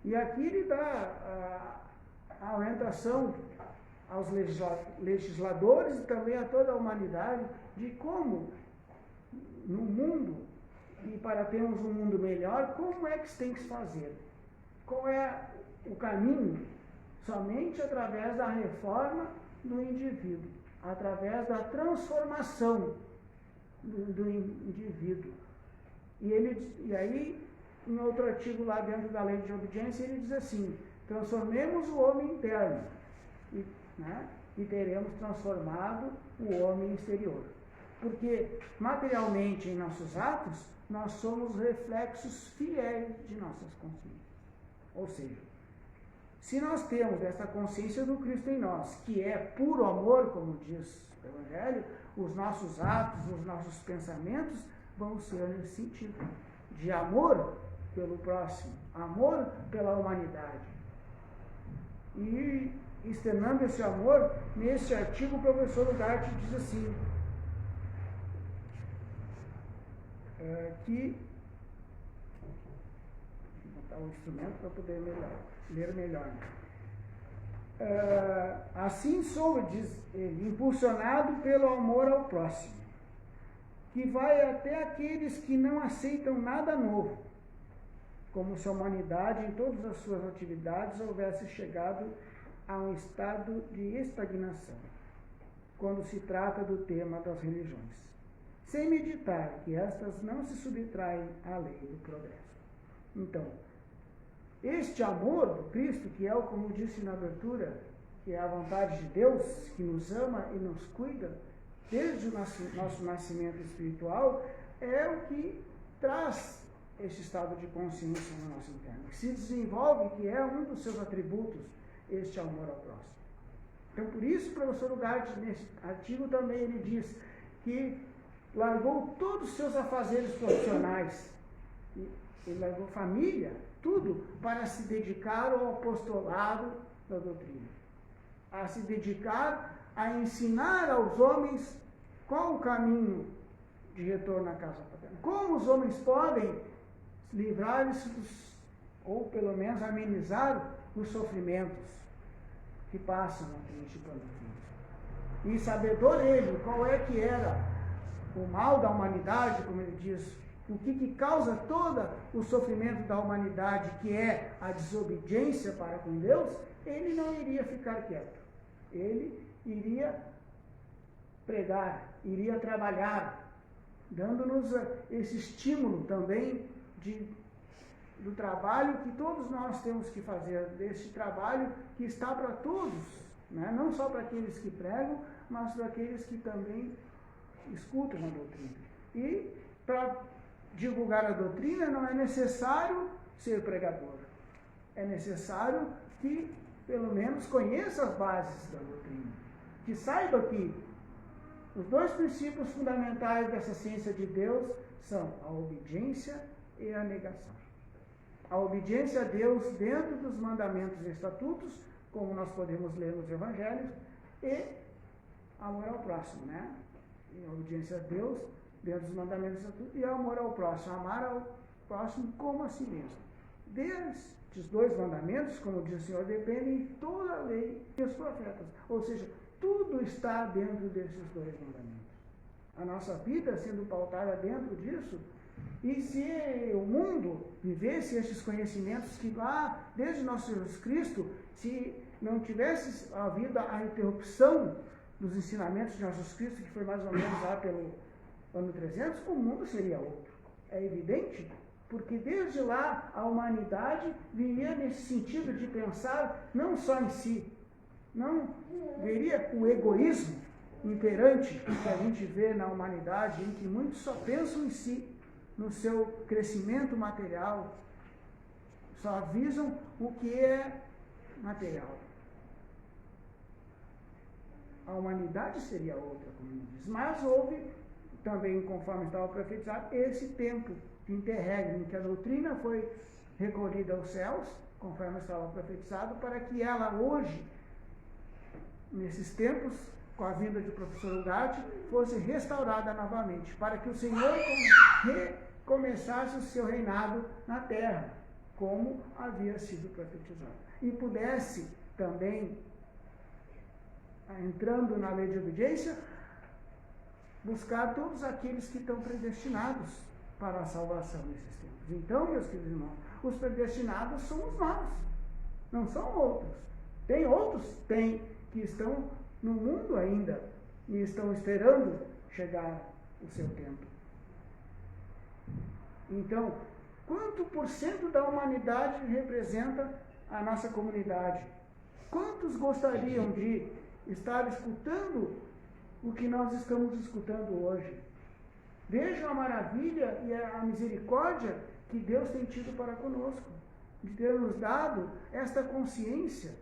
Speaker 1: E aqui ele dá a orientação aos legisladores e também a toda a humanidade de como, no mundo, e para termos um mundo melhor, como é que se tem que se fazer? Qual é o caminho somente através da reforma do indivíduo, através da transformação do indivíduo. E aí, em outro artigo lá dentro da lei de obediência, ele diz assim: transformemos o homem interno e teremos transformado o homem exterior. Porque, materialmente, em nossos atos, nós somos reflexos fiéis de nossas consciências. Ou seja, se nós temos essa consciência do Cristo em nós, que é puro amor, como diz o Evangelho, os nossos atos, os nossos pensamentos vão ser nesse sentido, de amor pelo próximo, amor pela humanidade. E, externando esse amor, nesse artigo o professor Ugarte diz assim, vou botar um instrumento para poder ler melhor. Assim sou, diz ele, impulsionado pelo amor ao próximo, que vai até aqueles que não aceitam nada novo, como se a humanidade, em todas as suas atividades, houvesse chegado a um estado de estagnação, quando se trata do tema das religiões, sem meditar que estas não se subtraem à lei do progresso. Então, este amor do Cristo, que é, como disse na abertura, que é a vontade de Deus, que nos ama e nos cuida, desde o nosso nascimento espiritual, é o que traz esse estado de consciência no nosso interno, que se desenvolve, que é um dos seus atributos, este amor ao próximo. Então, por isso, o professor Ugarte, nesse artigo também, ele diz que largou todos os seus afazeres profissionais, ele largou família, tudo, para se dedicar ao apostolado da doutrina, a se dedicar a ensinar aos homens qual o caminho de retorno à casa paterna, como os homens podem livrar-se ou pelo menos amenizar os sofrimentos que passam aqui neste plano físico. E sabedor ele qual é que era o mal da humanidade, como ele diz, o que causa todo o sofrimento da humanidade, que é a desobediência para com Deus, ele não iria ficar quieto. Ele iria pregar, iria trabalhar, dando-nos esse estímulo também do trabalho que todos nós temos que fazer, desse trabalho que está para todos, né? Não só para aqueles que pregam, mas para aqueles que também escutam a doutrina. E para divulgar a doutrina não é necessário ser pregador, é necessário que pelo menos conheça as bases da doutrina, que saiba que os dois princípios fundamentais dessa ciência de Deus são a obediência e a negação. A obediência a Deus dentro dos mandamentos e estatutos, como nós podemos ler nos evangelhos, e amor ao próximo, né? E a obediência a Deus dentro dos mandamentos e estatutos, e amor ao próximo, amar ao próximo como a si mesmo. Destes dois mandamentos, como diz o Senhor, dependem toda a lei e os profetas. Ou seja, tudo está dentro desses dois mandamentos. A nossa vida sendo pautada dentro disso. E se o mundo vivesse esses conhecimentos que lá, desde nosso Jesus Cristo, se não tivesse havido a interrupção dos ensinamentos de Jesus Cristo, que foi mais ou menos lá pelo ano 300, o mundo seria outro. É evidente, porque desde lá a humanidade viria nesse sentido de pensar não só em si, não veria o egoísmo imperante que a gente vê na humanidade, em que muitos só pensam em si, no seu crescimento material, só visam o que é material. A humanidade seria outra, como diz. Mas houve também, conforme estava profetizado, esse tempo de interregno, em que a doutrina foi recolhida aos céus, conforme estava profetizado, para que ela hoje, nesses tempos, com a vinda do professor Ugarte, fosse restaurada novamente, para que o Senhor recomeçasse o seu reinado na terra, como havia sido profetizado. E pudesse também, entrando na lei de obediência, buscar todos aqueles que estão predestinados para a salvação nesses tempos. Então, meus queridos irmãos, os predestinados somos nós, não são outros. Tem outros? Tem, que estão no mundo ainda e estão esperando chegar o seu tempo. Então, quanto por cento da humanidade representa a nossa comunidade? Quantos gostariam de estar escutando o que nós estamos escutando hoje? Vejam a maravilha e a misericórdia que Deus tem tido para conosco, de ter nos dado esta consciência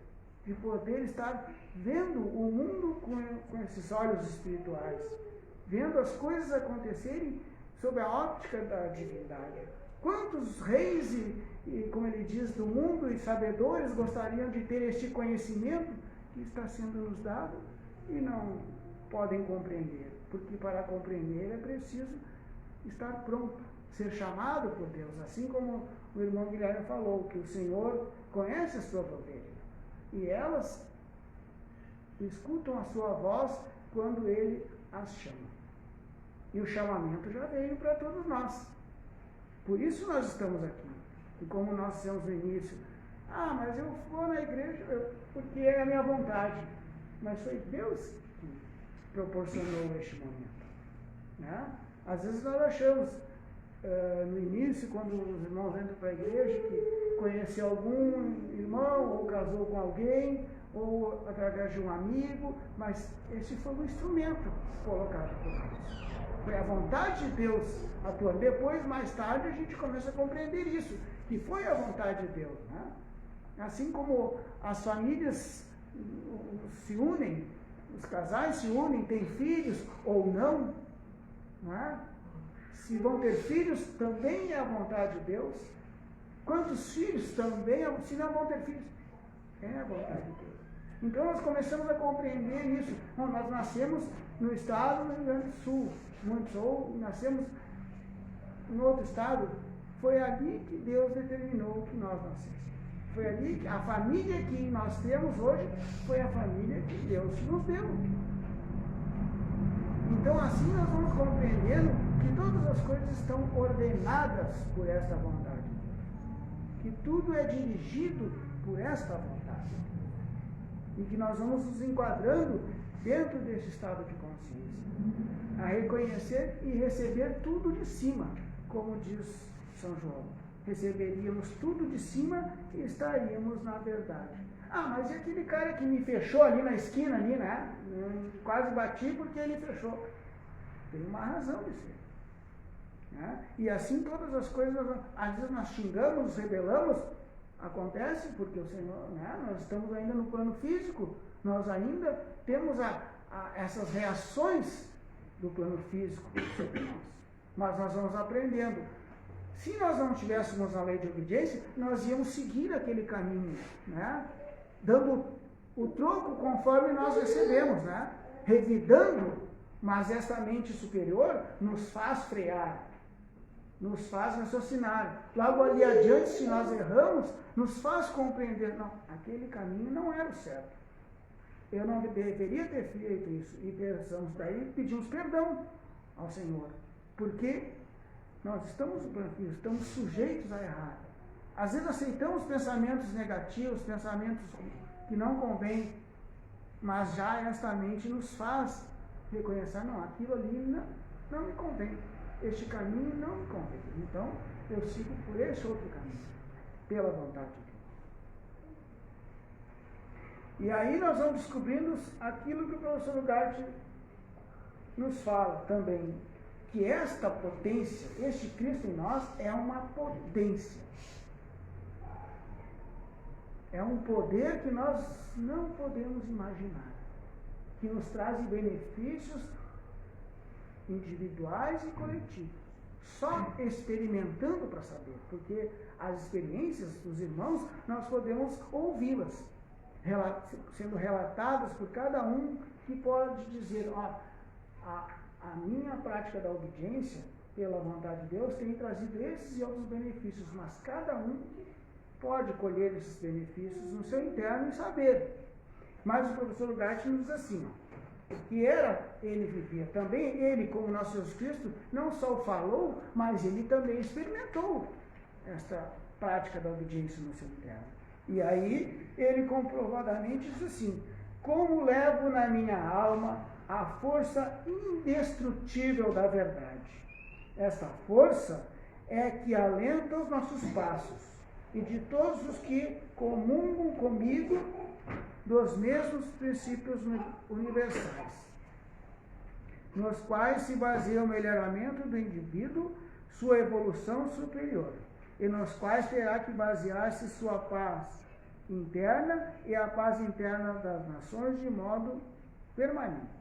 Speaker 1: de poder estar vendo o mundo com esses olhos espirituais, vendo as coisas acontecerem sob a óptica da divindade. Quantos reis e, como ele diz, do mundo e sabedores gostariam de ter este conhecimento que está sendo nos dado e não podem compreender, porque para compreender é preciso estar pronto, ser chamado por Deus, assim como o irmão Guilherme falou, que o Senhor conhece as suas ovelhas, e elas escutam a sua voz quando Ele as chama. E o chamamento já veio para todos nós. Por isso nós estamos aqui. E como nós dissemos no início, mas eu vou na igreja porque é a minha vontade. Mas foi Deus que proporcionou este momento. Né? Às vezes nós achamos, no início, quando os irmãos entram para a igreja, que conheceu algum irmão, ou casou com alguém, ou através de um amigo, mas esse foi um instrumento colocado por Deus. Foi a vontade de Deus atuando. Depois, mais tarde, a gente começa a compreender isso, que foi a vontade de Deus. Né? Assim como as famílias se unem, os casais se unem, têm filhos ou não, né? Se vão ter filhos, também é a vontade de Deus. Quantos filhos também, se não vão ter filhos, é a vontade de Deus. Então nós começamos a compreender isso. Não, nós nascemos no estado do Rio Grande do Sul, muitos, ou nascemos em outro estado. Foi ali que Deus determinou que nós nascemos. Foi ali que a família que nós temos hoje foi a família que Deus nos deu. Então assim nós vamos compreendendo que todas as coisas estão ordenadas por esta vontade. Que tudo é dirigido por esta vontade. E que nós vamos nos enquadrando dentro desse estado de consciência, a reconhecer e receber tudo de cima, como diz São João. Receberíamos tudo de cima e estaríamos na verdade. Mas e aquele cara que me fechou ali na esquina, ali, né? Quase bati porque ele fechou. Tem uma razão de ser. Né? E assim todas as coisas, às vezes nós xingamos, nos rebelamos, acontece porque o Senhor, né? Nós estamos ainda no plano físico, nós ainda temos essas reações do plano físico sobre nós. Mas nós vamos aprendendo. Se nós não tivéssemos a lei de obediência, nós íamos seguir aquele caminho, né? Dando o troco conforme nós recebemos, né? Revidando, mas essa mente superior nos faz frear, nos faz raciocinar. Logo ali adiante, se nós erramos, nos faz compreender, não, aquele caminho não era o certo. Eu não deveria ter feito isso. E pensamos daí, pedimos perdão ao Senhor. Porque nós estamos sujeitos a errar. Às vezes aceitamos pensamentos negativos, pensamentos que não convêm, mas já esta mente nos faz reconhecer, não, aquilo ali não me convém. Este caminho não me convém. Então, eu sigo por esse outro caminho, pela vontade de Deus. E aí nós vamos descobrindo aquilo que o professor Ugarte nos fala também, que esta potência, este Cristo em nós, é uma potência. É um poder que nós não podemos imaginar, que nos traz benefícios individuais e coletivos. Só experimentando para saber, porque as experiências dos irmãos, nós podemos ouvi-las, sendo relatadas por cada um que pode dizer, a minha prática da obediência, pela vontade de Deus, tem trazido esses e outros benefícios, mas cada um pode colher esses benefícios no seu interno e saber. Mas o professor Ugarte nos diz assim, que ele vivia também, ele, como nosso Jesus Cristo, não só falou, mas ele também experimentou esta prática da obediência no seu interno. E aí ele comprovadamente diz assim: como levo na minha alma a força indestrutível da verdade. Essa força é que alenta os nossos passos e de todos os que comungam comigo dos mesmos princípios universais, nos quais se baseia o melhoramento do indivíduo, sua evolução superior, e nos quais terá que basear-se sua paz interna e a paz interna das nações de modo permanente.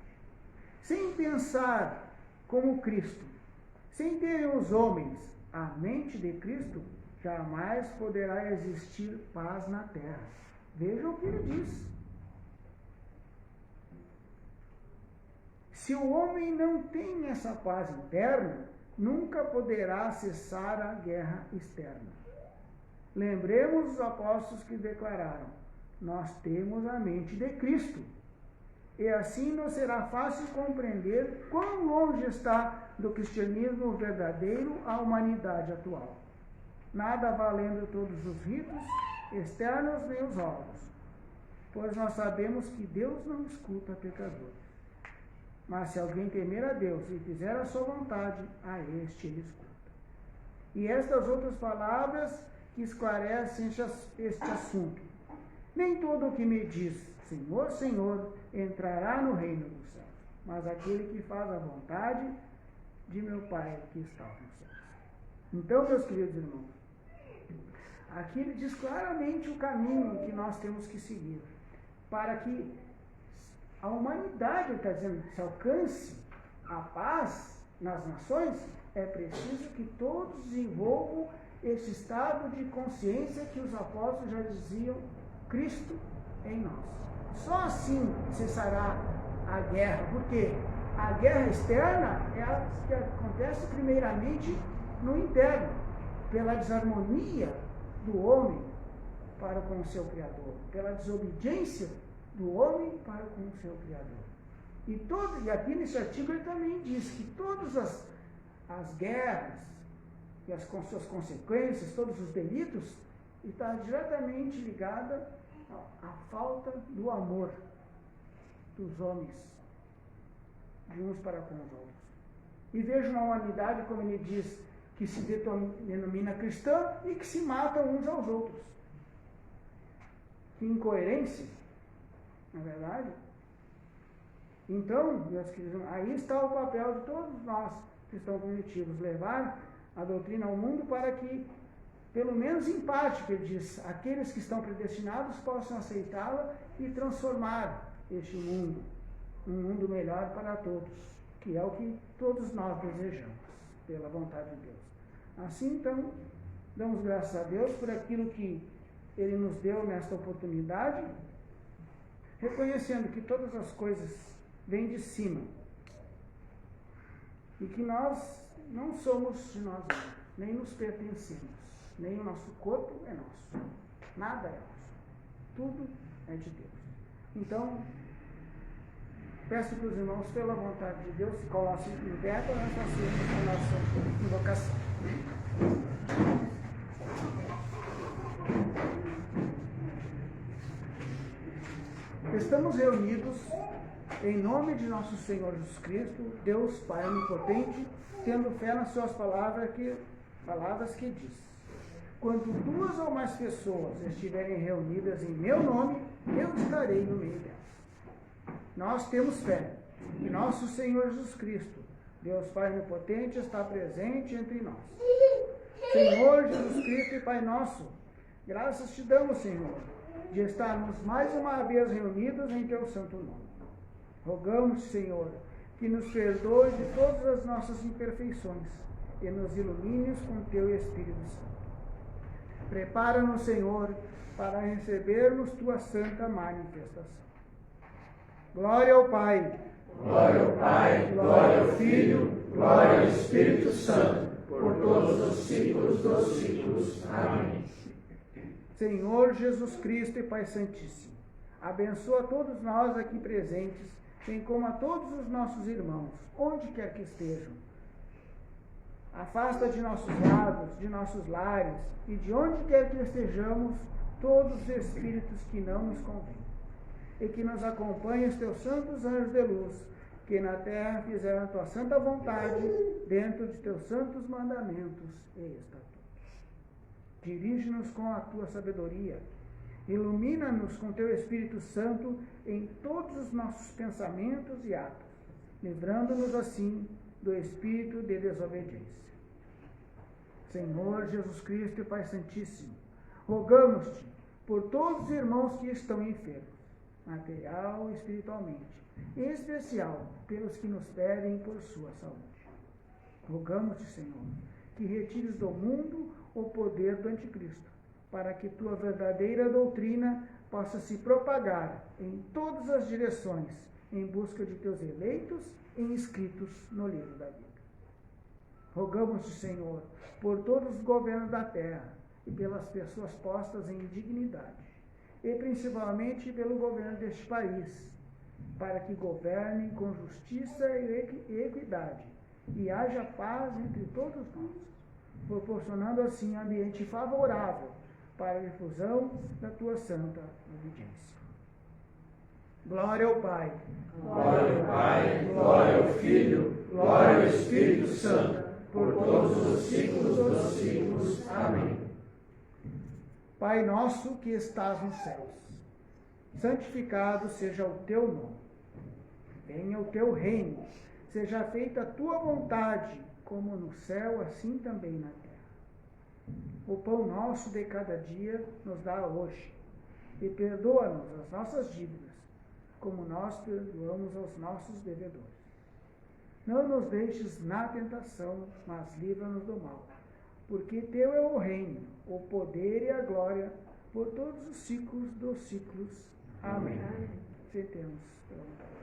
Speaker 1: Sem pensar como Cristo, sem terem os homens a mente de Cristo, jamais poderá existir paz na terra. Vejam o que ele diz. Se o homem não tem essa paz interna, nunca poderá cessar a guerra externa. Lembremos os apóstolos que declararam: nós temos a mente de Cristo. E assim nos será fácil compreender quão longe está do cristianismo verdadeiro a humanidade atual, nada valendo todos os ritos externos nem os órgãos, pois nós sabemos que Deus não escuta pecadores. Mas se alguém temer a Deus e fizer a sua vontade, a este ele escuta. E estas outras palavras que esclarecem este assunto: nem todo o que me diz Senhor, Senhor, entrará no reino dos céus, mas aquele que faz a vontade de meu Pai que está nos céus. Então, meus queridos irmãos, aqui ele diz claramente o caminho que nós temos que seguir para que a humanidade, está dizendo, se alcance a paz nas nações. É preciso que todos desenvolvam esse estado de consciência que os apóstolos já diziam: Cristo em nós. Só assim cessará a guerra, porque a guerra externa é a que acontece primeiramente no interno, pela desarmonia do homem para com o seu Criador, pela desobediência do homem para com o seu Criador. E aqui nesse artigo ele também diz que todas as guerras e com suas consequências, todos os delitos, está diretamente ligada à falta do amor dos homens, de uns para com os outros. E vejo uma humanidade, como ele diz, que se denomina cristã e que se matam uns aos outros. Que incoerência, não é verdade? Então, meus queridos, aí está o papel de todos nós, cristãos primitivos, levar a doutrina ao mundo para que, pelo menos em parte, que ele diz, aqueles que estão predestinados possam aceitá-la e transformar este mundo, um mundo melhor para todos, que é o que todos nós desejamos, pela vontade de Deus. Assim, então, damos graças a Deus por aquilo que Ele nos deu nesta oportunidade, reconhecendo que todas as coisas vêm de cima e que nós não somos de nós mesmos, nem nos pertencemos, nem o nosso corpo é nosso, nada é nosso, tudo é de Deus. Então, peço para os irmãos, pela vontade de Deus, se coloquem em pé para nós fazermos a nossa invocação. Estamos reunidos em nome de nosso Senhor Jesus Cristo, Deus Pai Onipotente, tendo fé nas suas palavras que diz: quando 2 ou mais pessoas estiverem reunidas em meu nome, eu estarei no meio delas. Nós temos fé que nosso Senhor Jesus Cristo, Deus Pai Onipotente, está presente entre nós. Senhor Jesus Cristo e Pai nosso, graças te damos, Senhor, de estarmos mais uma vez reunidos em teu santo nome. Rogamos, Senhor, que nos perdoe de todas as nossas imperfeições e nos ilumines com teu Espírito Santo. Prepara-nos, Senhor, para recebermos tua santa manifestação. Glória ao Pai.
Speaker 2: Glória ao Pai, glória ao Filho, glória ao Espírito Santo, por todos os séculos dos séculos. Amém.
Speaker 1: Senhor Jesus Cristo e Pai Santíssimo, abençoa todos nós aqui presentes, bem como a todos os nossos irmãos, onde quer que estejam. Afasta de nossos lados, de nossos lares e de onde quer que estejamos todos os espíritos que não nos convêm, e que nos acompanhem os teus santos anjos de luz, que na terra fizeram a tua santa vontade, dentro de teus santos mandamentos e estatutos. Dirige-nos com a tua sabedoria, ilumina-nos com teu Espírito Santo em todos os nossos pensamentos e atos, livrando-nos assim do espírito de desobediência. Senhor Jesus Cristo e Pai Santíssimo, rogamos-te por todos os irmãos que estão enfermos, material e espiritualmente, em especial pelos que nos pedem por sua saúde. Rogamos-te, Senhor, que retires do mundo o poder do anticristo, para que tua verdadeira doutrina possa se propagar em todas as direções, em busca de teus eleitos e inscritos no livro da vida. Rogamos-te, Senhor, por todos os governos da terra e pelas pessoas postas em dignidade, e principalmente pelo governo deste país, para que governem com justiça e equidade, e haja paz entre todos nós, proporcionando assim ambiente favorável para a difusão da tua santa obediência. Glória ao Pai.
Speaker 2: Glória ao Pai, glória ao Filho, glória ao Espírito Santo, por todos os séculos dos séculos. Amém.
Speaker 1: Pai nosso que estás nos céus, santificado seja o teu nome. Venha o teu reino, seja feita a tua vontade, como no céu, assim também na terra. O pão nosso de cada dia nos dá hoje, e perdoa-nos as nossas dívidas, como nós perdoamos aos nossos devedores. Não nos deixes na tentação, mas livra-nos do mal, porque teu é o reino, o poder e a glória, por todos os séculos dos séculos. Amém. Sentemos pela vontade.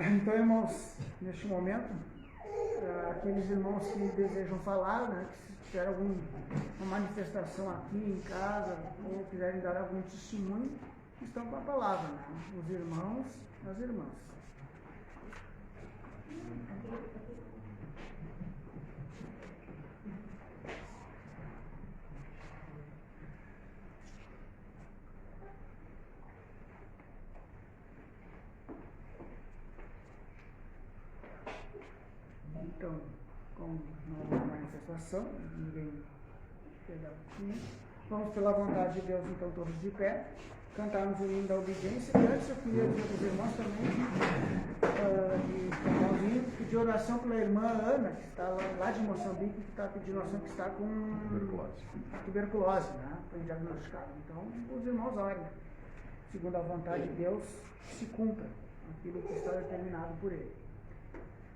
Speaker 1: Então, irmãos, neste momento, aqueles irmãos que desejam falar, né, que se tiver alguma manifestação aqui em casa, ou quiserem dar algum testemunho, estão com a palavra, né? Os irmãos e as irmãs. Então, com uma manifestação, ninguém perdão. Vamos, pela vontade de Deus, então, todos de pé, cantarmos o hino da obediência. E antes eu queria dizer para os irmãos também, de pedir oração pela irmã Ana, que está lá de Moçambique, que está pedindo oração, que está com tuberculose, né? Foi diagnosticado. Então, os irmãos orem, segundo a vontade de Deus, se cumpra aquilo que está determinado por Ele.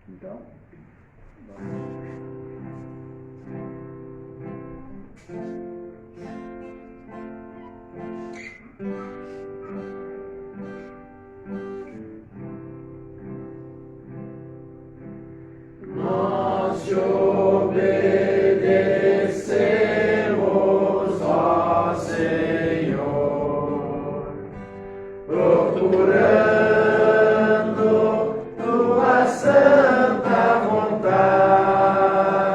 Speaker 1: Então,
Speaker 2: nós te obedecemos, ó Senhor, procurando tua santa vontade.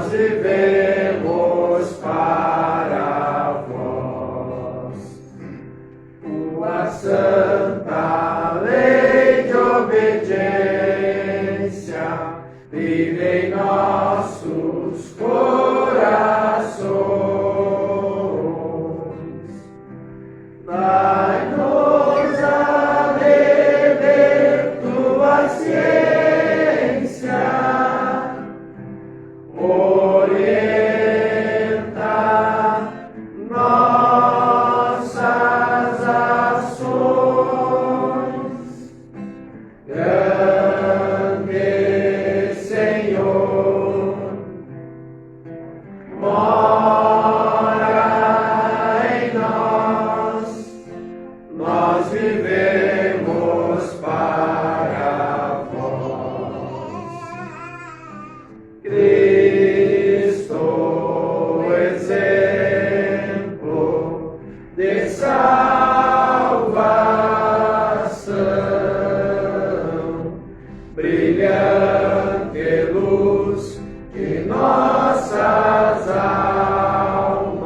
Speaker 2: nós vivemos para vós. Tua santa lei de obediência vive em nossos corações. Dai-nos a beber tua ciência, orienta nossas ações. Grande Senhor, mora em nós vivemos para vós. Cristo, exemplo de salvação, brilhante luz de nossas almas,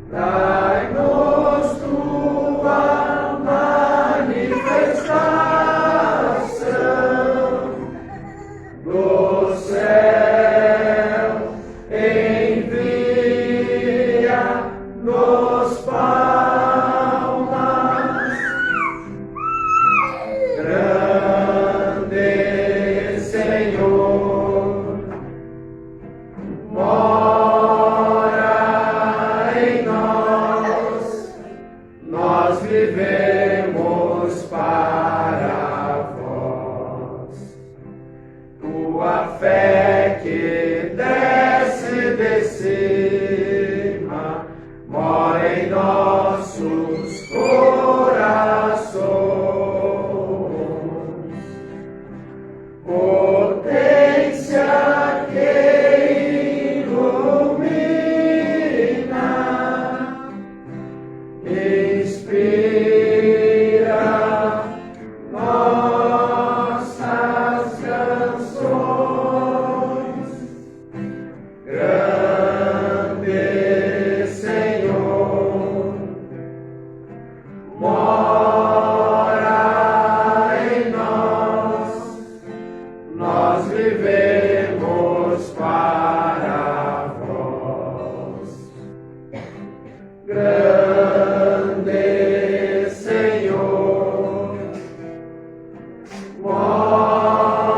Speaker 2: dai-nos tua manifestação do céu, envia-nos palmas. Grande Senhor, mora em nós vivemos para vós. Tua fé que desce de cima mora em nossos corações. Potência que ilumina, inspira nossas canções. Grande Senhor, mora em nós vivemos para vós. Grande Senhor, mora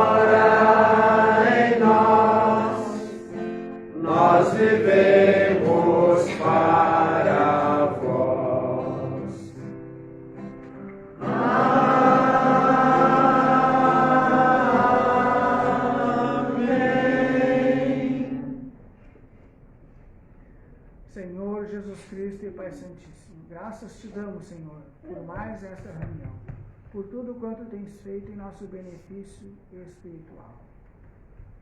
Speaker 2: em nós vivemos para vós. Amém.
Speaker 1: Senhor Jesus Cristo e Pai Santíssimo, graças te damos, Senhor, por mais esta reunião, por tudo quanto tens feito em nosso benefício espiritual.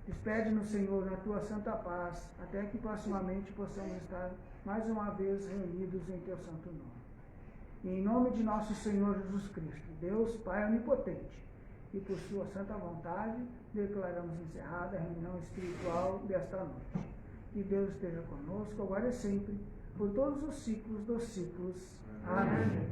Speaker 1: Despede-nos, Senhor, na tua santa paz, até que proximamente possamos estar mais uma vez reunidos em teu santo nome. E em nome de nosso Senhor Jesus Cristo, Deus Pai onipotente, e por sua santa vontade, declaramos encerrada a reunião espiritual desta noite. Que Deus esteja conosco, agora e sempre, por todos os ciclos dos ciclos. Amém.